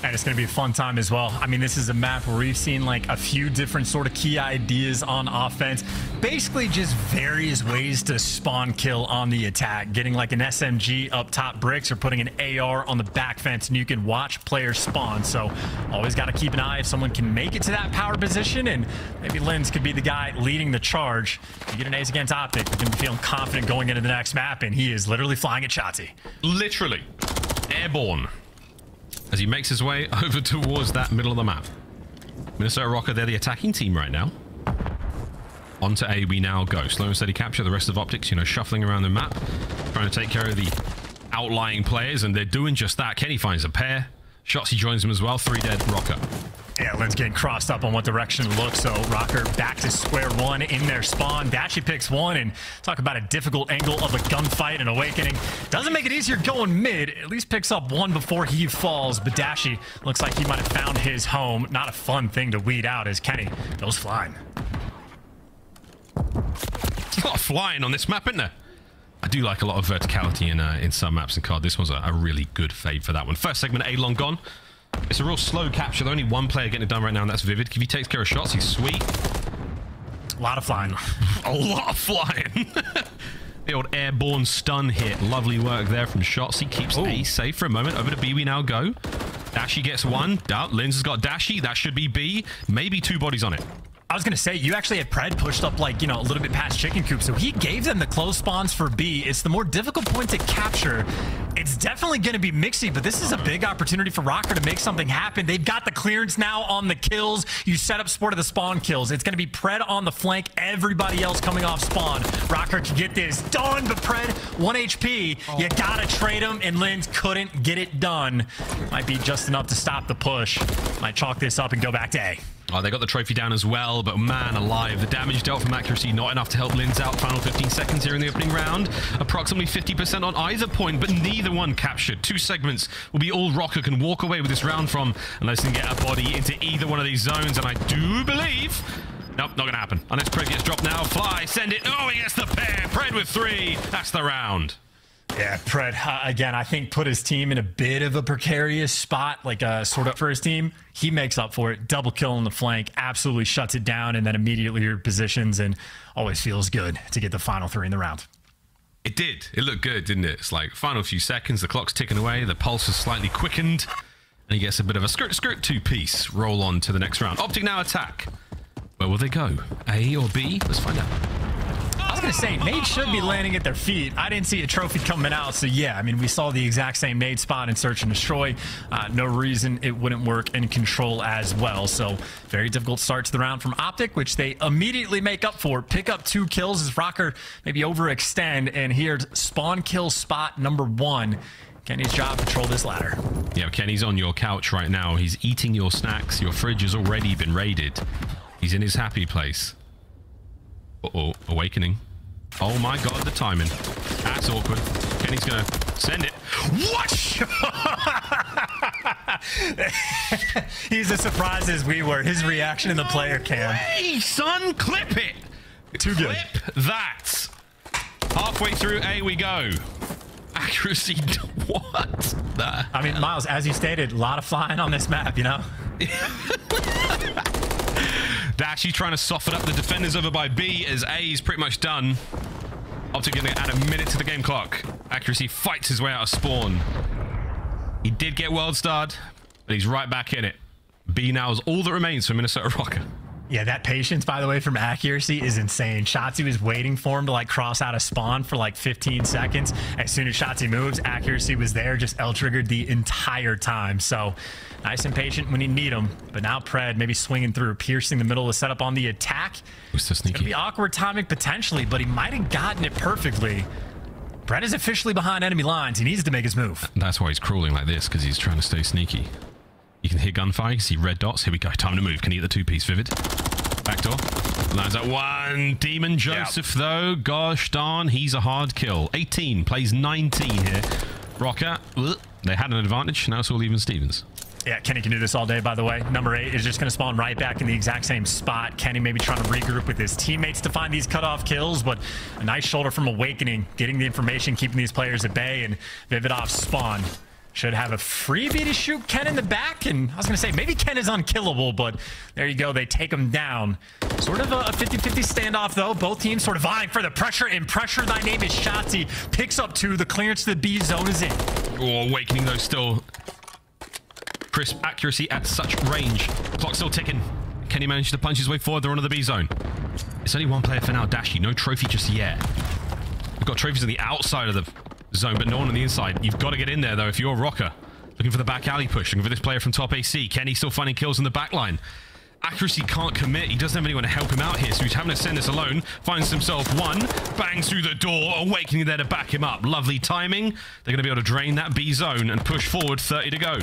And it's going to be a fun time as well. I mean, this is a map where we've seen like a few different sort of key ideas on offense. Basically just various ways to spawn kill on the attack. Getting like an SMG up top bricks or putting an AR on the back fence, and you can watch players spawn. So always got to keep an eye if someone can make it to that power position, and maybe Lynz could be the guy leading the charge. You get an ace against OpTic, we can be feeling confident going into the next map, and he is literally flying at Shotzzy. Literally airborne as he makes his way over towards that middle of the map. Minnesota Rokkr, they're the attacking team right now. On to A we now go. Slow and steady capture. The rest of OpTics, you know, shuffling around the map, trying to take care of the outlying players, and they're doing just that. Kenny finds a pair. Shotzzy joins him as well. 3 dead Røkkr. Yeah, Lynz getting crossed up on what direction to look, so Røkkr back to square one in their spawn. Dashy picks one, and talk about a difficult angle of a gunfight and Awakening. Doesn't make it easier going mid, at least picks up one before he falls, but Dashy looks like he might have found his home. Not a fun thing to weed out as Kenny goes flying. There's a lot of flying on this map, isn't there? I do like a lot of verticality in some maps in COD. This one's a really good fade for that one. First segment, A long gone. It's a real slow capture. There's only one player getting it done right now, and that's Vivid. If he takes care of shots, he's sweet. A lot of flying. A lot of flying. The old airborne stun hit. Lovely work there from Shotzzy. Keeps A safe for a moment. Over to B we now go. Dashy gets one. Lynz has got Dashy. That should be B. Maybe 2 bodies on it. I was going to say, you actually had Pred pushed up, like, you know, a little bit past Chicken Coop, so he gave them the close spawns for B. It's the more difficult point to capture. It's definitely going to be mixy, but this is a big opportunity for Røkkr to make something happen. They've got the clearance now on the kills. You set up support of the spawn kills. It's going to be Pred on the flank, everybody else coming off spawn. Røkkr can get this done, but Pred, 1 HP. You got to trade him, and Lynz couldn't get it done. Might be just enough to stop the push. Might chalk this up and go back to A. Oh, they got the trophy down as well, but man alive, the damage dealt from accuracy not enough to help Lynz out. Final 15 seconds here in the opening round. Approximately 50% on either point, but neither one captured. 2 segments will be all Røkkr can walk away with this round from, unless they can get a body into either one of these zones, and I do believe... Nope, not gonna happen. Unless Pred gets dropped now. Fly, send it. Oh, he gets the pair. Pred with 3. That's the round. Yeah, Pred, again, I think put his team in a bit of a precarious spot, like sort of for his team. He makes up for it. Double kill on the flank, absolutely shuts it down, and then immediately repositions, and always feels good to get the final 3 in the round. It did. It looked good, didn't it? It's like final few seconds, the clock's ticking away, the pulse is slightly quickened, and he gets a bit of a skirt 2-piece. Roll on to the next round. OpTic now attack. Where will they go? A or B? Let's find out. I was going to say, nades should be landing at their feet. I didn't see a trophy coming out, so yeah, I mean, we saw the exact same nade spot in Search and Destroy. No reason it wouldn't work in Control as well, so very difficult start to the round from OpTic, which they immediately make up for. Pick up 2 kills as Røkkr maybe overextend, and here's spawn kill spot number 1. Kenny's job, control this ladder. Yeah, Kenny's on your couch right now. He's eating your snacks. Your fridge has already been raided. He's in his happy place. Uh-oh, Awakening. Oh my god, the timing. That's awkward. Kenny's gonna send it. What? He's as surprised as we were. His reaction in the player cam. Hey, son, clip it. Too good. Clip that. Halfway through A we go. Accuracy, what? I mean, Miles, as you stated, a lot of flying on this map, you know? Dashy's trying to soften up the defenders over by B as A is pretty much done. OpTic going to add a minute to the game clock. Accuracy fights his way out of spawn. He did get world starred, but he's right back in it. B now is all that remains for Minnesota Rokkr. Yeah, that patience, by the way, from Accuracy is insane. Shotzzy was waiting for him to like cross out a spawn for like 15 seconds. As soon as Shotzzy moves, Accuracy was there, just L-triggered the entire time. So nice and patient when you need him. But now Pred maybe swinging through, piercing the middle of the setup on the attack. Who's so sneaky? It's gonna be awkward timing potentially, but he might have gotten it perfectly. Pred is officially behind enemy lines. He needs to make his move. That's why he's crawling like this, because he's trying to stay sneaky. You can hear gunfire, you can see red dots. Here we go, time to move. Can he get the two-piece? Vivid. Backdoor. Lands that one. Demon Joseph, though. Gosh darn, he's a hard kill. 18, plays 19 here. Røkkr, they had an advantage. Now it's all even Stevens. Yeah, Kenny can do this all day, by the way. Number 8 is just going to spawn right back in the exact same spot. Kenny maybe trying to regroup with his teammates to find these cutoff kills, but a nice shoulder from Owakening, getting the information, keeping these players at bay, and Vivid off spawn. Should have a freebie to shoot Ken in the back, and I was going to say, maybe Ken is unkillable, but there you go. They take him down. Sort of a 50-50 standoff, though. Both teams sort of vying for the pressure, and pressure, thy name is Shotzzy. Picks up 2. The clearance to the B zone is in. Oh, Awakening, though, still crisp accuracy at such range. Clock still ticking. Can he manage to punch his way forward? They're onto the B zone. It's only one player for now, Dashy. No trophy just yet. We've got trophies on the outside of the zone, but no one on the inside. You've got to get in there, though, if you're Røkkr. Looking for the back alley push, looking for this player from top AC. Kenny still finding kills in the back line. Accuracy can't commit. He doesn't have anyone to help him out here, so he's having to send this alone. Finds himself one, bangs through the door, Awakening there to back him up. Lovely timing. They're going to be able to drain that B zone and push forward. 30 to go.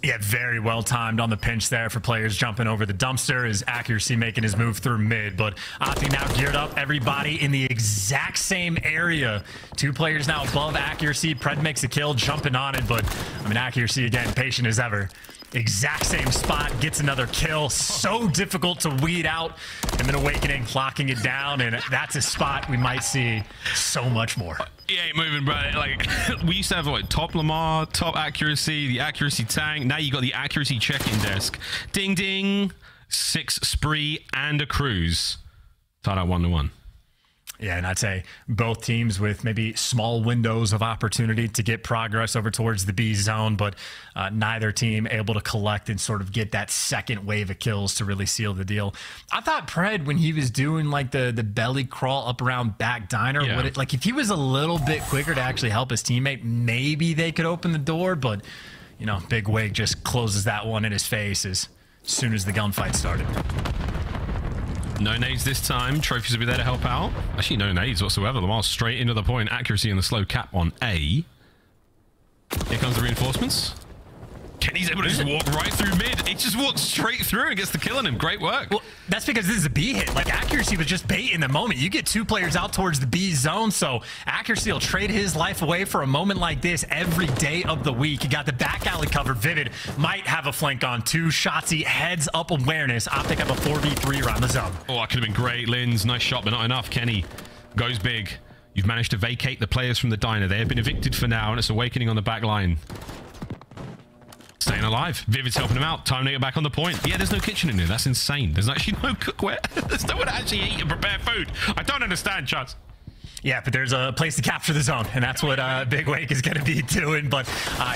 Yeah, very well timed on the pinch there for players jumping over the dumpster. His Accuracy making his move through mid, but OpTic now geared up. Everybody in the exact same area. 2 players now above Accuracy. Pred makes a kill, jumping on it, but I mean, Accuracy again, patient as ever. Exact same spot, gets another kill. So difficult to weed out. And then Awakening locking it down, and that's a spot we might see so much more. He ain't moving, bro. Like, we used to have, what, top Lamar, top Accuracy, the Accuracy tank. Now you got the Accuracy check-in desk. Ding, ding. 6 spree and a cruise. Tied out 1-1. Yeah, and I'd say both teams with maybe small windows of opportunity to get progress over towards the B zone, but neither team able to collect and sort of get that second wave of kills to really seal the deal. I thought Pred, when he was doing like the belly crawl up around back diner, would like if he was a little bit quicker to actually help his teammate, maybe they could open the door, but you know, Big Wig just closes that one in his face as soon as the gunfight started. No nades this time. Trophies will be there to help out. Actually, no nades whatsoever. Lamar straight into the point. Accuracy and the slow cap on A. Here comes the reinforcements. Kenny's able to just walk right through mid. He just walks straight through and gets the kill on him. Great work. Well, that's because this is a B hit. Like, Accuracy was just bait in the moment. You get 2 players out towards the B zone, so Accuracy will trade his life away for a moment like this every day of the week. You got the back alley covered. Vivid might have a flank on 2. Shotzzy heads up awareness. OpTic have a 4v3 around the zone. Oh, that could have been great. Lynz, nice shot, but not enough. Kenny goes big. You've managed to vacate the players from the diner. They have been evicted for now, and it's Awakening on the back line. Staying alive. Vivid's helping him out. Time to get back on the point. Yeah, there's no kitchen in here. That's insane. There's actually no cookware. There's no one to actually eat and prepare food. I don't understand, Chaz. Yeah, but there's a place to capture the zone, and that's what Big Wake is going to be doing. But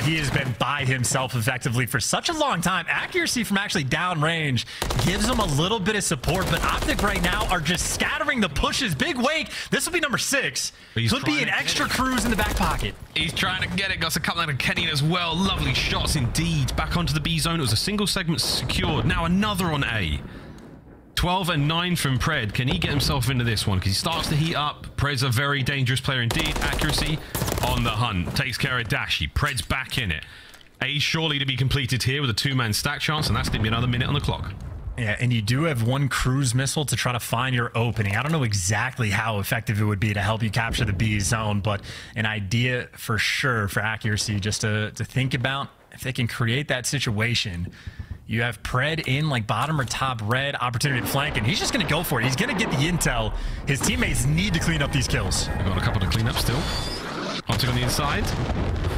he has been by himself effectively for such a long time. Accuracy from actually downrange gives him a little bit of support, but OpTic right now are just scattering the pushes. Big Wake, this will be number 6. Could be an extra cruise in the back pocket. He's trying to get it. Got a couple out of Kenny as well. Lovely shots indeed. Back onto the B zone. It was a single segment secured. Now another on A. 12 and 9 from Pred. Can he get himself into this one? Because he starts to heat up. Pred's a very dangerous player indeed. Accuracy on the hunt. Takes care of Dashy. Pred's back in it. A surely to be completed here with a 2-man stack chance, and that's going to be another minute on the clock. Yeah, and you do have 1 cruise missile to try to find your opening. I don't know exactly how effective it would be to help you capture the B zone, but an idea for sure for Accuracy just to think about if they can create that situation. You have Pred in like bottom or top red, opportunity to flank, and he's just going to go for it. He's going to get the intel. His teammates need to clean up these kills. We've got a couple to clean up still. OpTic on the inside.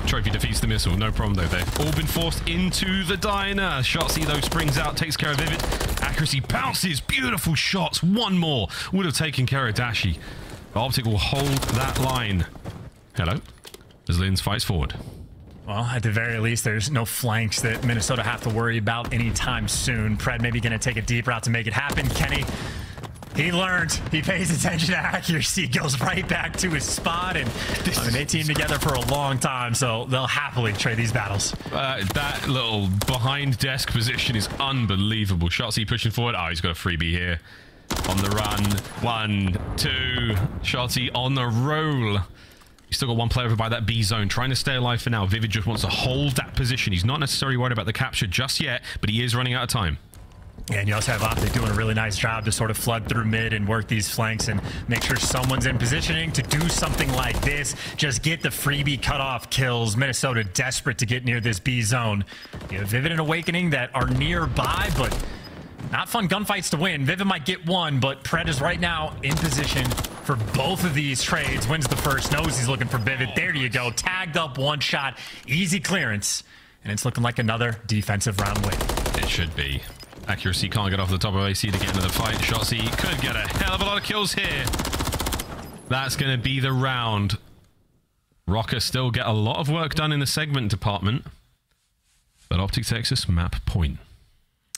Trophy defeats the missile. No problem, though. They've all been forced into the diner. Shotzzy, though, springs out, takes care of Vivid. Accuracy bounces. Beautiful shots. 1 more. Would have taken care of Dashy. But OpTic will hold that line. Hello. As Lynz fights forward. Well, at the very least, there's no flanks that Minnesota have to worry about anytime soon. Pred maybe going to take a deep route to make it happen. Kenny, he learned. He pays attention to accuracy, goes right back to his spot, and they team together for a long time, so they'll happily trade these battles. That little behind desk position is unbelievable. Shotzzy pushing forward. Oh, he's got a freebie here. On the run. 1, 2. Shotzzy on the roll. He's still got one player over by that B zone, trying to stay alive for now. Vivid just wants to hold that position. He's not necessarily worried about the capture just yet, but he is running out of time. And you also have OpTic doing a really nice job to sort of flood through mid and work these flanks and make sure someone's in positioning to do something like this. Just get the freebie cutoff kills. Minnesota desperate to get near this B zone. You have Vivid and Owakening that are nearby, but not fun gunfights to win. Vivid might get one, but Pred is right now in position for both of these trades. Wins the first, knows he's looking for Vivid. There you go. Tagged up, one shot, easy clearance. And it's looking like another defensive round win. It should be. Accuracy can't get off the top of AC to get into the fight. Shotzzy could get a hell of a lot of kills here. That's going to be the round. Røkkr still get a lot of work done in the segment department. But OpTic Texas map point.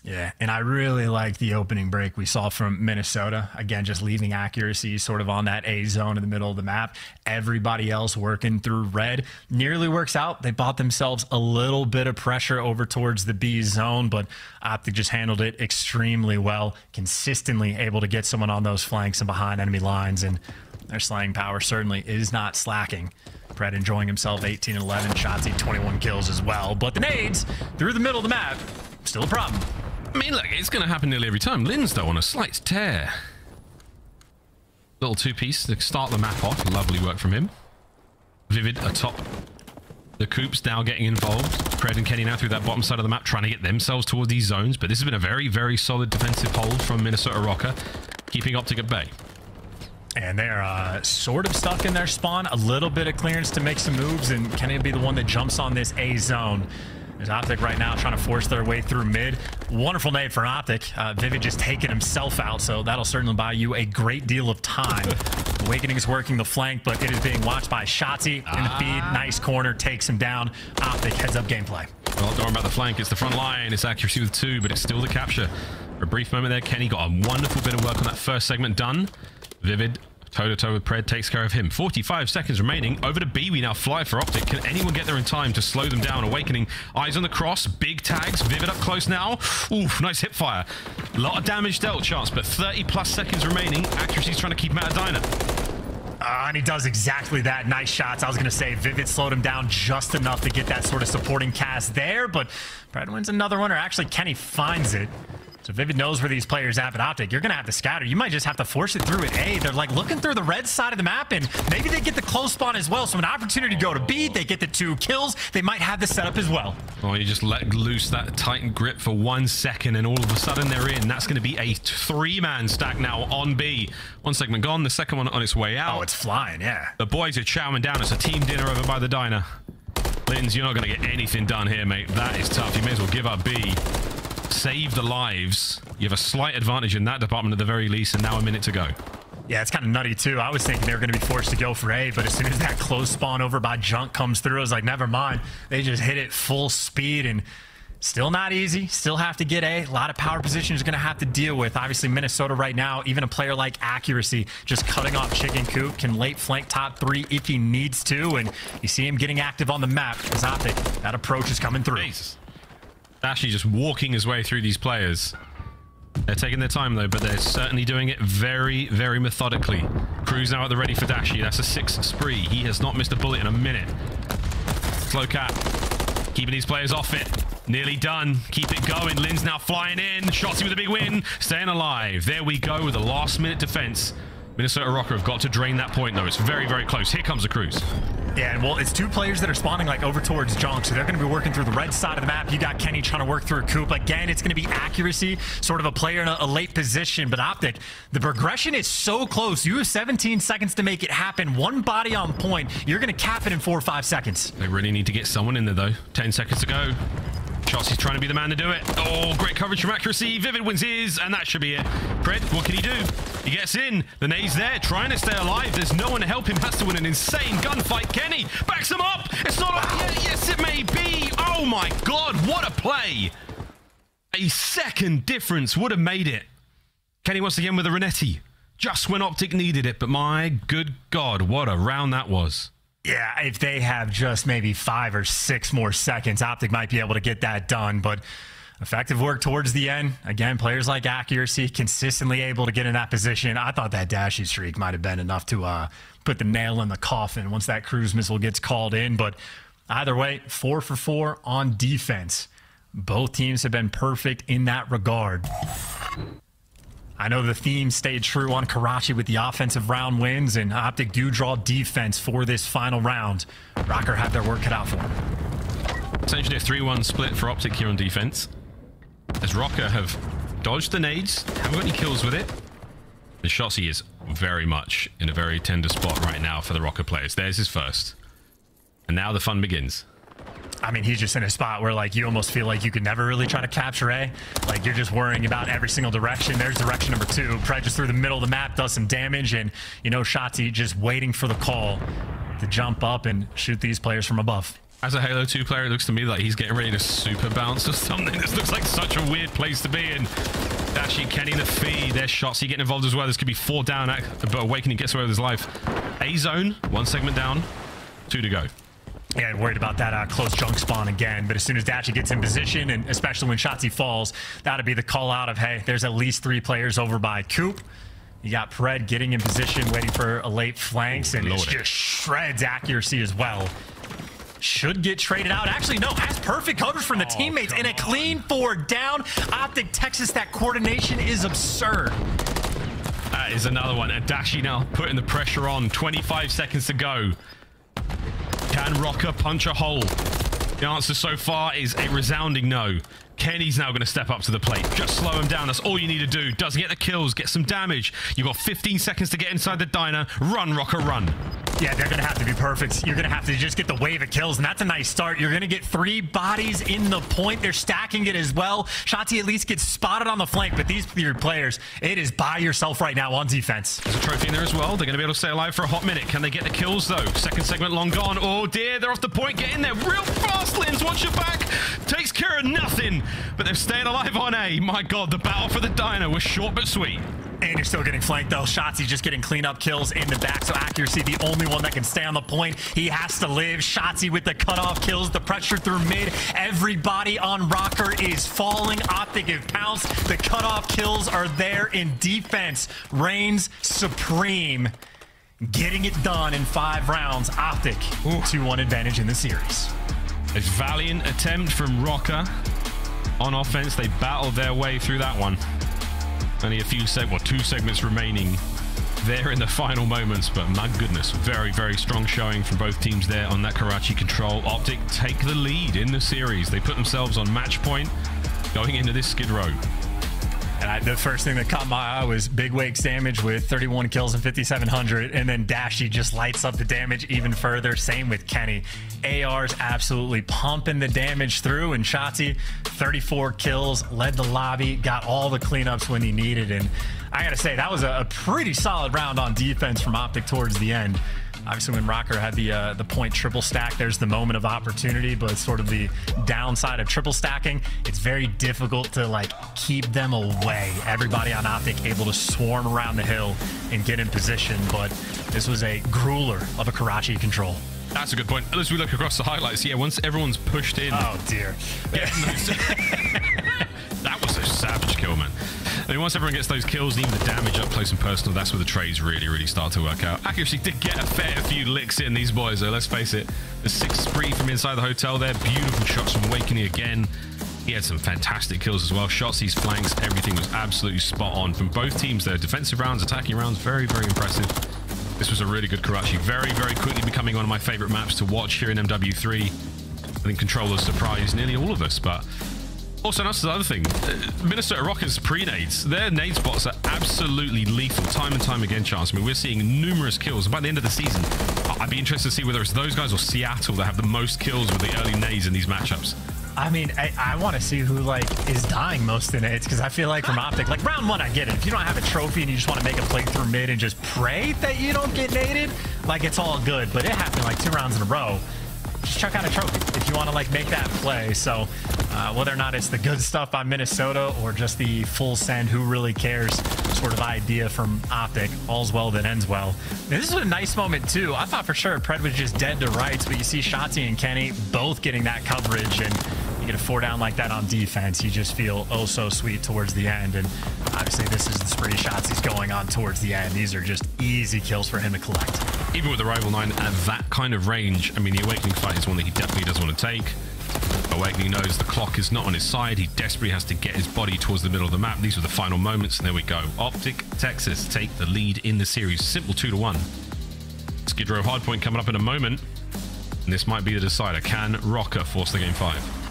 Yeah, and I really like the opening break we saw from Minnesota. Again, just leaving accuracy sort of on that A zone in the middle of the map. Everybody else working through red. Nearly works out. They bought themselves a little bit of pressure over towards the B zone, but OpTic just handled it extremely well. Consistently able to get someone on those flanks and behind enemy lines, and their slaying power certainly is not slacking. Pred enjoying himself 18-11. Shotzzy 21 kills as well. But the nades through the middle of the map, still a problem. I mean, look, it's going to happen nearly every time. Lynz, though, on a slight tear. Little two-piece to start the map off. Lovely work from him. Vivid atop the coops, now getting involved. Pred and Kenny now through that bottom side of the map, trying to get themselves towards these zones. But this has been a very, very solid defensive hold from Minnesota Rokkr, keeping OpTic at bay. And they're sort of stuck in their spawn. A little bit of clearance to make some moves, and Kenny will be the one that jumps on this A zone. There's OpTic right now trying to force their way through mid. Wonderful nade for OpTic. Vivid just taking himself out, so that'll certainly buy you a great deal of time. Awakening is working the flank, but it is being watched by Shotzzy in the feed. Nice corner, takes him down. OpTic heads up gameplay. Well, don't worry about the flank. It's the front line. It's accuracy with 2, but it's still the capture. For a brief moment there, Kenny got a wonderful bit of work on that first segment done. Vivid toe-to-toe with Pred, takes care of him. 45 seconds remaining. Over to B, we now fly for OpTic. Can anyone get there in time to slow them down? Awakening, eyes on the cross, big tags. Vivid up close now. Oof, nice hip fire. A lot of damage dealt, Chance, but 30-plus seconds remaining. Accuracy's trying to keep him out of Diner. And he does exactly that. Nice shots. I was going to say Vivid slowed him down just enough to get that sort of supporting cast there, but Pred wins another one, or actually Kenny finds it. So Vivid knows where these players at, but OpTic, you're going to have to scatter. You might just have to force it through at A. They're like looking through the red side of the map, and maybe they get the close spawn as well. So an opportunity to go to B, they get the 2 kills. They might have the setup as well. Oh, you just let loose that tight grip for 1 second, and all of a sudden they're in. That's going to be a 3-man stack now on B. One segment gone, the second one on its way out. Oh, it's flying, yeah. The boys are chowing down. It's a team dinner over by the diner. Lynz, you're not going to get anything done here, mate. That is tough. You may as well give up B. Save the lives. You have a slight advantage in that department at the very least, and now a minute to go. Yeah, it's kind of nutty too. I was thinking they were going to be forced to go for A, but as soon as that close spawn over by Junk comes through, I was like, never mind. They just hit it full speed, and still not easy. Still have to get A. A lot of power positions going to have to deal with. Obviously, Minnesota right now, even a player like Accuracy, just cutting off Chicken Coop, can late flank top 3 if he needs to, and you see him getting active on the map. Because OpTic, that approach is coming through. Jesus. Dashy just walking his way through these players. They're taking their time though, but they're certainly doing it very, very methodically. Crew's now at the ready for Dashy. That's a 6 spree. He has not missed a bullet in a minute. Slow cap. Keeping these players off it. Nearly done. Keep it going. Lynz now flying in. Shotzzy with a big win. Staying alive. There we go with the last minute defense. Minnesota Rokkr have got to drain that point though. It's very, very close. Here comes the Crews. Yeah, and well, it's 2 players that are spawning like over towards Junk, so they're going to be working through the red side of the map. You got Kenny trying to work through a Coop. Again, it's going to be Accuracy, sort of a player in a late position, but OpTic, the progression is so close. You have 17 seconds to make it happen. 1 body on point. You're going to cap it in 4 or 5 seconds. They really need to get someone in there though. 10 seconds to go. Shotzzy's trying to be the man to do it. Oh, great coverage from Accuracy. Vivid wins his, and that should be it. Pred, what can he do? He gets in. The nade's there, trying to stay alive. There's no one to help him. Has to win an insane gunfight. Kenny backs him up. It's not up yet. Yes, it may be. Oh my God, what a play. A second difference would have made it. Kenny once again with a Renetti. Just when OpTic needed it, but my good God, what a round that was. Yeah, if they have just maybe 5 or 6 more seconds, OpTic might be able to get that done, but effective work towards the end. Again, players like Accuracy consistently able to get in that position. I thought that Dashy streak might have been enough to put the nail in the coffin once that cruise missile gets called in, but either way, 4 for 4 on defense. Both teams have been perfect in that regard. I know the theme stayed true on Karachi with the offensive round wins, and OpTic do draw defense for this final round. Røkkr have their work cut out for them. Essentially a 3-1 split for OpTic here on defense, as Røkkr have dodged the nades, haven't got any kills with it. The Shotzzy is very much in a very tender spot right now for the Røkkr players. There's his first. And now the fun begins. I mean, he's just in a spot where, like, you almost feel like you could never really try to capture A. Like, you're just worrying about every single direction. There's direction number 2. Pred just through the middle of the map, does some damage, and, you know, Shotzzy just waiting for the call to jump up and shoot these players from above. As a Halo 2 player, it looks to me like he's getting ready to super bounce or something. This looks like such a weird place to be in. Dashy, Kenny, the feed. There's Shotzzy getting involved as well. This could be 4 down, but Owakening gets away with his life. A zone, 1 segment down, 2 to go. Yeah, worried about that close junk spawn again, but as soon as Dashy gets in position, and especially when Shotzzy falls, that'll be the call out of, hey, there's at least 3 players over by Coop. You got Pred getting in position, waiting for a late flanks, and it just shreds Accuracy as well. Should get traded out. Actually, no, has perfect coverage from the teammates, and a clean 4 down. OpTic Texas, that coordination is absurd. That is another one. And Dashy now putting the pressure on. 25 seconds to go. Can Røkkr punch a hole? The answer so far is a resounding no. Kenny's now going to step up to the plate. Just slow him down. That's all you need to do. Doesn't get the kills, get some damage. You've got 15 seconds to get inside the diner. Run, Røkkr, run. Yeah, they're going to have to be perfect. You're going to have to just get the wave of kills, and that's a nice start. You're going to get 3 bodies in the point. They're stacking it as well. Shotzzy at least gets spotted on the flank, but these 3 players, it is by yourself right now on defense. There's a trophy in there as well. They're going to be able to stay alive for a hot minute. Can they get the kills, though? Second segment long gone. Oh, dear. They're off the point. Get in there real fast, Lynz. Watch your back. Takes care of nothing, but they're staying alive on A. My God, the battle for the diner was short but sweet. And you're still getting flanked, though. Shotzzy just getting cleanup kills in the back, so Accuracy, the only one that can stay on the point. He has to live. Shotzzy with the cutoff kills, the pressure through mid. Everybody on Røkkr is falling. OpTic have pounced. The cutoff kills are there in defense. Reigns supreme. Getting it done in 5 rounds. OpTic, 2-1 advantage in the series. A valiant attempt from Røkkr on offense. They battled their way through that one. Only a few 2 segments remaining there in the final moments, but my goodness, very, very strong showing from both teams there on that Karachi control. OpTic take the lead in the series. They put themselves on match point going into this Skid Row. And the first thing that caught my eye was Big Wake's damage with 31 kills and 5,700, and then Dashy just lights up the damage even further. Same with Kenny. AR's absolutely pumping the damage through, and Shotzzy, 34 kills, led the lobby, got all the cleanups when he needed, and I gotta say, that was a pretty solid round on defense from OpTic towards the end. Obviously, when Røkkr had the point triple stack, there's the moment of opportunity, but it's sort of the downside of triple stacking. It's very difficult to, like, keep them away. Everybody on OpTic able to swarm around the hill and get in position, but this was a grueler of a Karachi control. That's a good point. As we look across the highlights, yeah, once everyone's pushed in. Oh, dear. That was a savage kill, man. I mean, once everyone gets those kills, even the damage up close and personal, that's where the trades really, really start to work out. Accuracy did get a fair few licks in, these boys, though, let's face it. The 6 spree from inside the hotel there. Beautiful shots from Owakening again. He had some fantastic kills as well. Shotzzy's flanks, everything was absolutely spot on from both teams there. Defensive rounds, attacking rounds, very, very impressive. This was a really good Karachi. Very, very quickly becoming one of my favorite maps to watch here in MW3. I think Controller surprised nearly all of us, but also that's the other thing. Minnesota Rokkr's pre-nades, their nade spots are absolutely lethal time and time again, Chance. I mean, we're seeing numerous kills, and by the end of the season, I'd be interested to see whether it's those guys or Seattle that have the most kills with the early nades in these matchups. I mean, I want to see who like is dying most in it, because I feel like from OpTic, like round 1, I get it. If you don't have a trophy and you just want to make a play through mid and just pray that you don't get naded, like it's all good. But it happened like 2 rounds in a row. Just chuck out a trophy if you want to like make that play. So whether or not it's the good stuff by Minnesota or just the full send, who really cares sort of idea from OpTic, all's well that ends well. Now, this is a nice moment too. I thought for sure Pred was just dead to rights, but you see Shotzzy and Kenny both getting that coverage, and you get a 4 down like that on defense, you just feel oh so sweet towards the end. And obviously this is the spree shots he's going on towards the end. These are just easy kills for him to collect. Even with the Rival 9 at that kind of range, I mean, the Awakening fight is one that he definitely doesn't want to take. Awakening knows the clock is not on his side. He desperately has to get his body towards the middle of the map. These are the final moments, and there we go. OpTic Texas take the lead in the series. Simple 2-1. Skid Row hardpoint coming up in a moment, and this might be the decider. Can Røkkr force the game 5?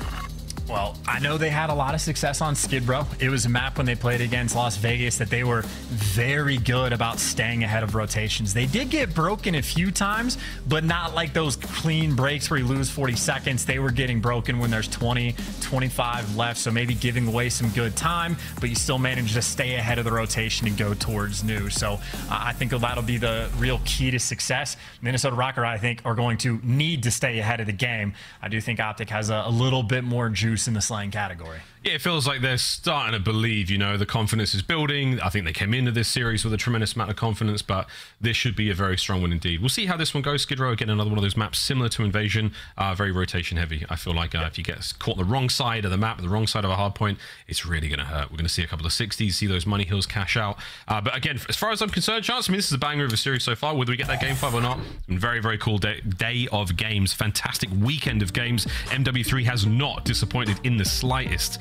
Well, I know they had a lot of success on Skid Row. It was a map when they played against Las Vegas that they were very good about staying ahead of rotations. They did get broken a few times, but not like those clean breaks where you lose 40 seconds. They were getting broken when there's 20, 25 left, so maybe giving away some good time, but you still manage to stay ahead of the rotation and go towards new. So I think that'll be the real key to success. Minnesota Rokkr, I think, are going to need to stay ahead of the game. I do think OpTic has a little bit more juice in the slaying category. Yeah, it feels like they're starting to believe, you know, the confidence is building. I think they came into this series with a tremendous amount of confidence, but this should be a very strong one indeed. We'll see how this one goes. Skid Row, again, another one of those maps similar to Invasion, very rotation heavy. I feel like if you get caught on the wrong side of the map, the wrong side of a hard point, it's really going to hurt. We're going to see a couple of 60s, see those money hills cash out. But again, as far as I'm concerned, Chance, I mean, this is a banger of a series so far. Whether we get that game 5 or not, very, very cool day of games. Fantastic weekend of games. MW3 has not disappointed in the slightest.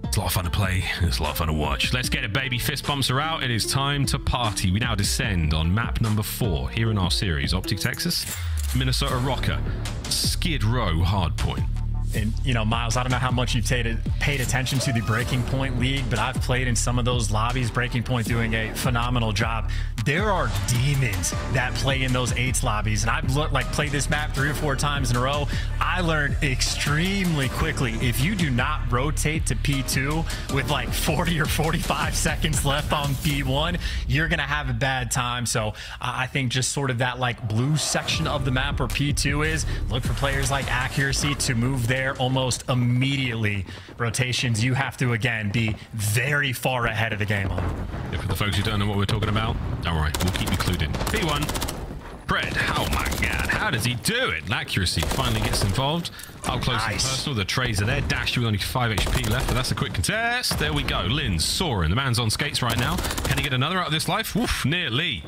It's a lot of fun to play. It's a lot of fun to watch. Let's get it, baby. Fist bumps are out. It is time to party. We now descend on map number 4 here in our series. OpTic Texas, Minnesota Rokkr, Skid Row hardpoint. And, you know, Miles, I don't know how much you've paid attention to the Breaking Point League, but I've played in some of those lobbies. Breaking Point doing a phenomenal job. There are demons that play in those 8s lobbies, and I've played this map 3 or 4 times in a row. I learned extremely quickly, if you do not rotate to P2 with like 40 or 45 seconds left on P1, you're going to have a bad time. So I think just sort of that like blue section of the map where P2 is, look for players like Accuracy to move there almost immediately. Rotations, you have to again be very far ahead of the game on. Yeah, for the folks who don't know what we're talking about, don't worry, we'll keep you clued in. P1, Pred, oh my god, how does he do it? Accuracy finally gets involved. Up close and personal, the trays are there. Dashy with only 5 HP left, but that's a quick contest. There we go. Lynz soaring. The man's on skates right now. Can he get another out of this life? Woof, nearly.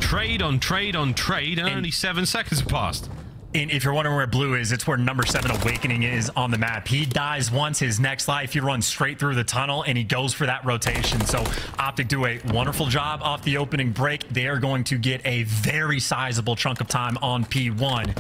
Trade on trade on trade, and only 7 seconds have passed. And if you're wondering where blue is, it's where number 7 Awakening is on the map. He dies once, his next life, he runs straight through the tunnel, and he goes for that rotation. So OpTic do a wonderful job off the opening break. They are going to get a very sizable chunk of time on P1.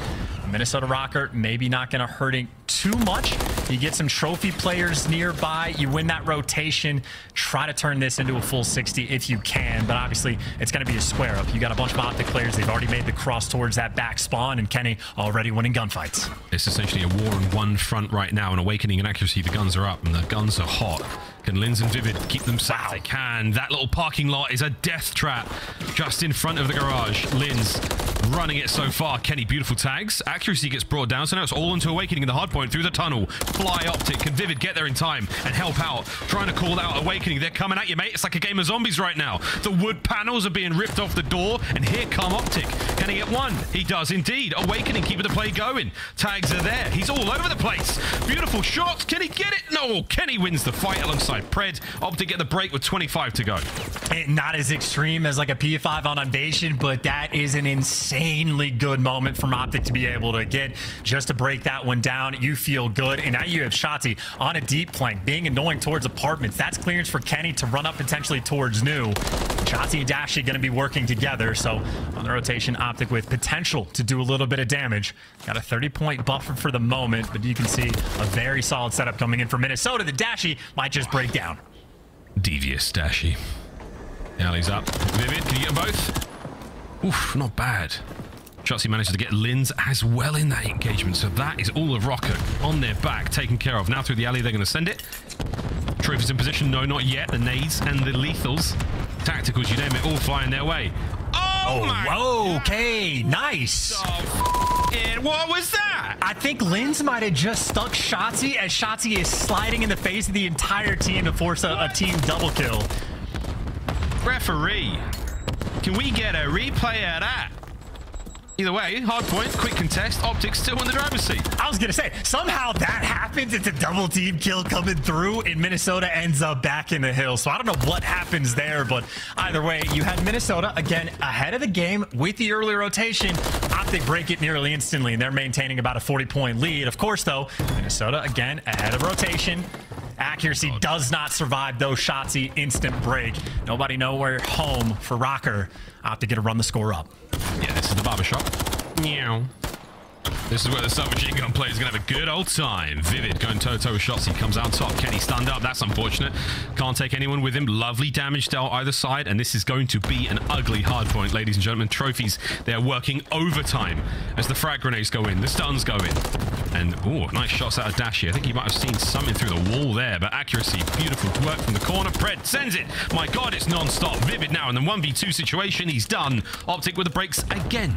Minnesota Rokkr maybe not going to hurt it too much. You get some trophy players nearby. You win that rotation. Try to turn this into a full 60 if you can, but obviously it's going to be a square up. You got a bunch of OpTic players. They've already made the cross towards that back spawn, and Kenny already winning gunfights. It's essentially a war on one front right now. An Awakening and Accuracy, the guns are up and the guns are hot. Can Lynz and Vivid keep them safe? They can. That little parking lot is a death trap just in front of the garage. Lynz running it so far. Kenny, beautiful tags. Accuracy gets brought down, so now it's all into Awakening in the hard point through the tunnel. Fly OpTic. Can Vivid get there in time and help out? Trying to call out Awakening. They're coming at you, mate. It's like a game of zombies right now. The wood panels are being ripped off the door, and here come OpTic. Can he get one? He does indeed. Awakening keeping the play going. Tags are there. He's all over the place. Beautiful shots. Can he get it? No. Kenny wins the fight alongside Pred. OpTic get the break with 25 to go. Not as extreme as like a P5 on Invasion, but that is an insanely good moment from OpTic to be able to get just to break that one down. You feel good, and now you have Shotzzy on a deep flank, being annoying towards apartments. That's clearance for Kenny to run up potentially towards new. Shotzzy and Dashy going to be working together, so on the rotation, OpTic with potential to do a little bit of damage. Got a 30-point buffer for the moment, but you can see a very solid setup coming in for Minnesota. The Dashy might just break down. Devious Dashy. Alley's up. Vivid, can you get them both? Oof, not bad. Shotzzy manages to get Lynz as well in that engagement. So that is all of Røkkr on their back, taken care of. Now through the alley, they're going to send it. Trophies in position. No, not yet. The nades and the lethals. Tacticals, you name it, all flying their way. Oh my God. Okay, nice. What was that? I think Lynz might have just stuck Shotzzy as Shotzzy is sliding in the face of the entire team to force a team double kill. Referee, can we get a replay of that? Either way, hard point, quick contest, OpTic still in the driver's seat. I was going to say, somehow that happens. It's a double team kill coming through, and Minnesota ends up back in the hill. So I don't know what happens there, but either way, you had Minnesota, again, ahead of the game with the early rotation. OpTic break it nearly instantly, and they're maintaining about a 40-point lead. Of course, though, Minnesota, again, ahead of rotation. Accuracy does not survive those Shotzzy instant break. Nobody nowhere home for Røkkr. OpTic get to run the score up. Yeah, this is the barbershop. Meow. This is where the submachine gun player is going to have a good old time. Vivid going toe-to-toe with Shotzzy. Comes out top. Kenny stunned up. That's unfortunate. Can't take anyone with him. Lovely damage dealt either side. And this is going to be an ugly hard point, ladies and gentlemen. Trophies, they're working overtime as the frag grenades go in. The stuns go in. And, oh, nice shots out of Dashy. I think he might have seen something through the wall there. But accuracy, beautiful work from the corner. Pred sends it. My God, it's non-stop. Vivid now in the 1v2 situation. He's done. OpTic with the breaks again.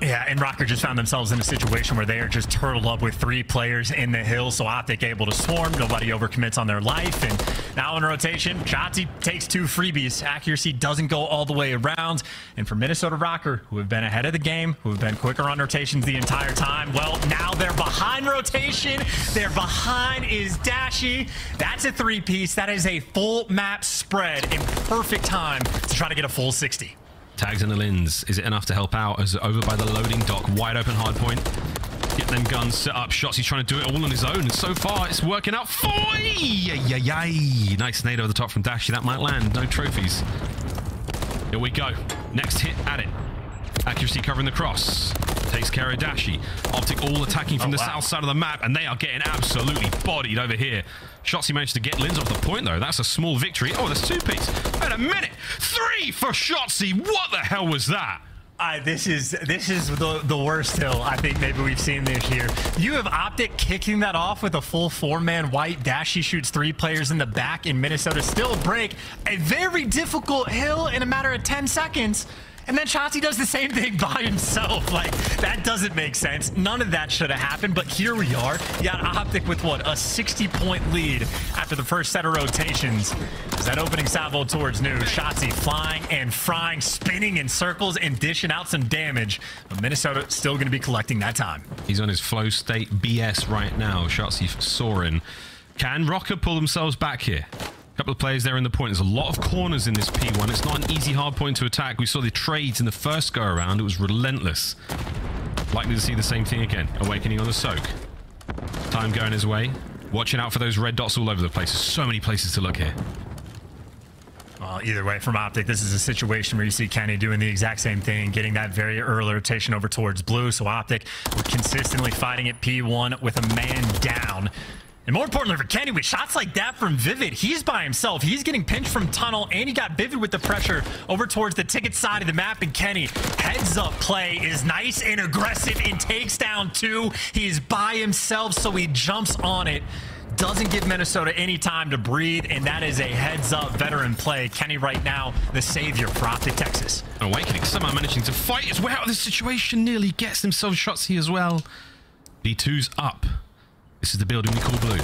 Yeah, and Røkkr just found themselves in a situation where they are just turtled up with 3 players in the hill, so OpTic able to swarm. Nobody overcommits on their life, and now in rotation, Shotzzy takes 2 freebies. Accuracy doesn't go all the way around, and for Minnesota Rokkr, who have been ahead of the game, who have been quicker on rotations the entire time, well, now they're behind rotation. They're behind is Dashy. That's a 3-piece. That is a full map spread in perfect time to try to get a full 60. Tags in the Lynz. Is it enough to help out as over by the loading dock? Wide open hard point. Get them guns set up. Shotzzy trying to do it all on his own. And so far, it's working out. Yay. Nice nade over the top from Dashy. That might land. No trophies. Here we go. Next hit at it. Accuracy covering the cross. Takes care of Dashy. OpTic all attacking from the south side of the map. And they are getting absolutely bodied over here. Shotzzy managed to get Lynz off the point, though. That's a small victory. Oh, there's 2-piece. Wait a minute. 3 for Shotzzy. What the hell was that? This is the worst hill I think maybe we've seen this year. You have OpTic kicking that off with a full 4-man white. Dashy shoots 3 players in the back, and Minnesota still break a very difficult hill in a matter of 10 seconds. And then Shotzzy does the same thing by himself. Like, that doesn't make sense. None of that should have happened, but here we are. You got OpTic with, what, a 60-point lead after the first set of rotations. As that opening salvo towards new, Shotzzy flying and frying, spinning in circles and dishing out some damage. But Minnesota still going to be collecting that time. He's on his flow state BS right now. Shotzzy soaring. Can Røkkr pull themselves back here? Couple of players there in the point. There's a lot of corners in this P1. It's not an easy hard point to attack. We saw the trades in the first go around. It was relentless. Likely to see the same thing again. Awakening on the soak. Time going his way. Watching out for those red dots all over the place. There's so many places to look here. Well, either way, from OpTic, this is a situation where you see Kenny doing the exact same thing, getting that very early rotation over towards blue. So OpTic were consistently fighting at P1 with a man down. And more importantly for Kenny, with shots like that from Vivid, he's by himself. He's getting pinched from tunnel, and he got Vivid with the pressure over towards the ticket side of the map. And Kenny, heads up play is nice and aggressive and takes down 2. He's by himself, so he jumps on it. Doesn't give Minnesota any time to breathe, and that is a heads-up veteran play. Kenny right now, the savior for OpTic Texas. Awakening somehow managing to fight his way out of this situation. Nearly gets himself Shotzzy as well. B2's up. This is the building we call blue.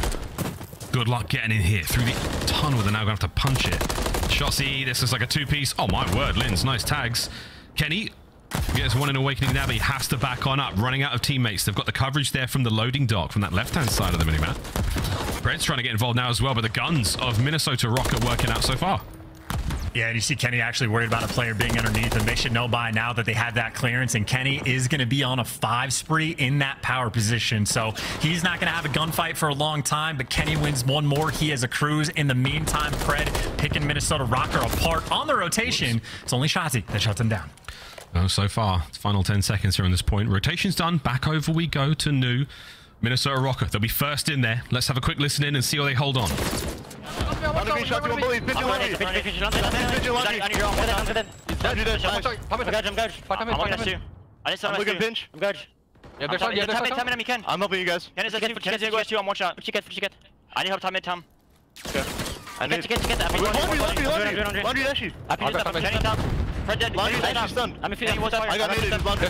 Good luck getting in here through the tunnel. They're now going to have to punch it. Shotzzy, this is like a 2-piece. Oh, my word, Lynz, nice tags. Kenny gets one in Awakening now, but he has to back on up, running out of teammates. They've got the coverage there from the loading dock, from that left-hand side of the minimap. Pred's trying to get involved now as well, but the guns of Minnesota Rokkr working out so far. Yeah, and you see Kenny actually worried about a player being underneath them. They should know by now that they have that clearance, and Kenny is going to be on a 5 spree in that power position. So he's not going to have a gunfight for a long time, but Kenny wins one more. He has a cruise. In the meantime, Pred picking Minnesota Rokkr apart on the rotation. It's only Shotzzy that shuts him down. Oh, so far, it's final 10 seconds here on this point. Rotation's done. Back over we go to new Minnesota Rokkr. They'll be first in there. Let's have a quick listen in and see how they hold on. I'm looking pinch. I'm good. Yeah, there's some. Top mid, you can. I'm helping you guys. Can I go two on one shot? I need help top mid, Tom. Okay. I need. Laundry Dashy. Kenny top. Fred dead. Laundry Dashy stunned. I'm in field. I got naded. Laundry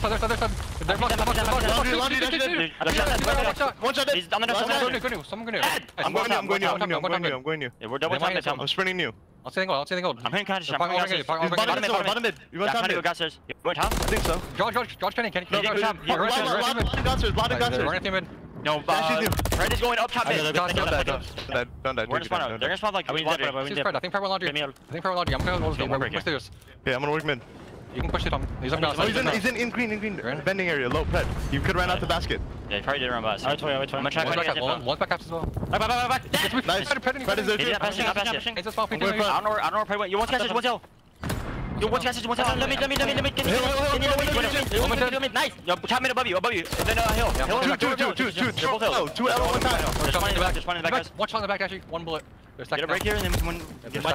Dashy. One shot dead. He's on the north side. Someone go new. I'm going you. Yeah, we're double top mid, Tom. I'm sprinting you. I'll say the gold. I'm hitting conscious. Bottom mid. You want top mid? Got stairs. You want Tom? I think so. George, Kenny. Blood. No, Fred is going up top mid. Don't die. We're gonna spawn out. They're gonna spawn like I think Fred laundry. I'm gonna push theirs. Yeah, I'm gonna work mid. You can push it on. He's up now. He's in green. Bending area, low pet. You could run out the basket. Yeah, he probably did run by us. I'm gonna try One's back as well. Back. Nice. Pet is there too. I don't know where Pred went. You want catches, what's hell? You want catches, what's hell? Let me. Nice. Yo, top mid above you. Then hill. Two L one time. Just one in the back, guys. One shot in the back, actually. One bullet. Get a break here and then one. Keep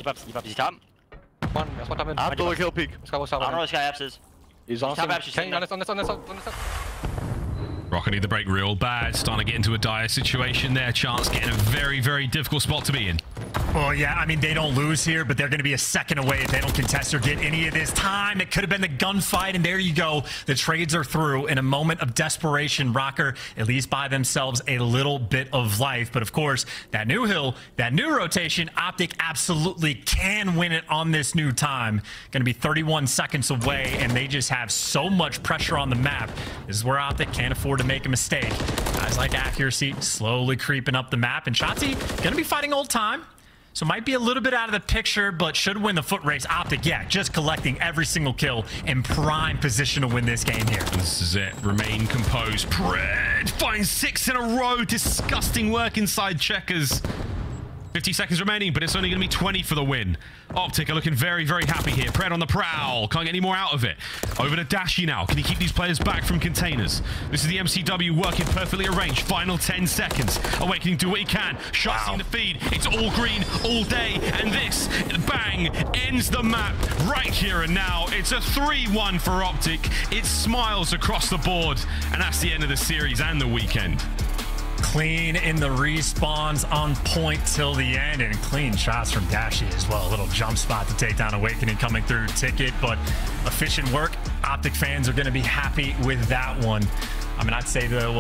up. He's top. One top in. I have to look hill peak. I don't know where this guy apps is. He's on Apps. Kenny, on this. Røkkr need the break real bad. Starting to get into a dire situation there. Chance getting a very, very difficult spot to be in. Well, yeah, I mean, they don't lose here, but they're going to be a second away if they don't contest or get any of this time. It could have been the gunfight, and there you go. The trades are through. In a moment of desperation, Røkkr at least buy themselves a little bit of life. But, of course, that new hill, that new rotation, OpTic absolutely can win it on this new time. Going to be 31 seconds away, and they just have so much pressure on the map. This is where OpTic can't afford to make a mistake. Guys like accuracy slowly creeping up the map, and Shotzzy going to be fighting old time. So might be a little bit out of the picture, but should win the foot race. OpTic, yeah, just collecting every single kill in prime position to win this game here. This is it. Remain composed. Pred finds 6 in a row. Disgusting work inside checkers. 50 seconds remaining, but it's only going to be 20 for the win. OpTic are looking very, very happy here. Pred on the prowl. Can't get any more out of it. Over to Dashy now. Can he keep these players back from containers? This is the MCW working perfectly arranged. Final 10 seconds. Awakening do what he can. Shotzzy in the feed. It's all green all day. And this, bang, ends the map right here and now. It's a 3-1 for OpTic. It smiles across the board. And that's the end of the series and the weekend. Clean in the respawns, on point till the end, and clean shots from Dashy as well. A little jump spot to take down Awakening coming through ticket, but efficient work. OpTic fans are going to be happy with that one. I mean, I'd say the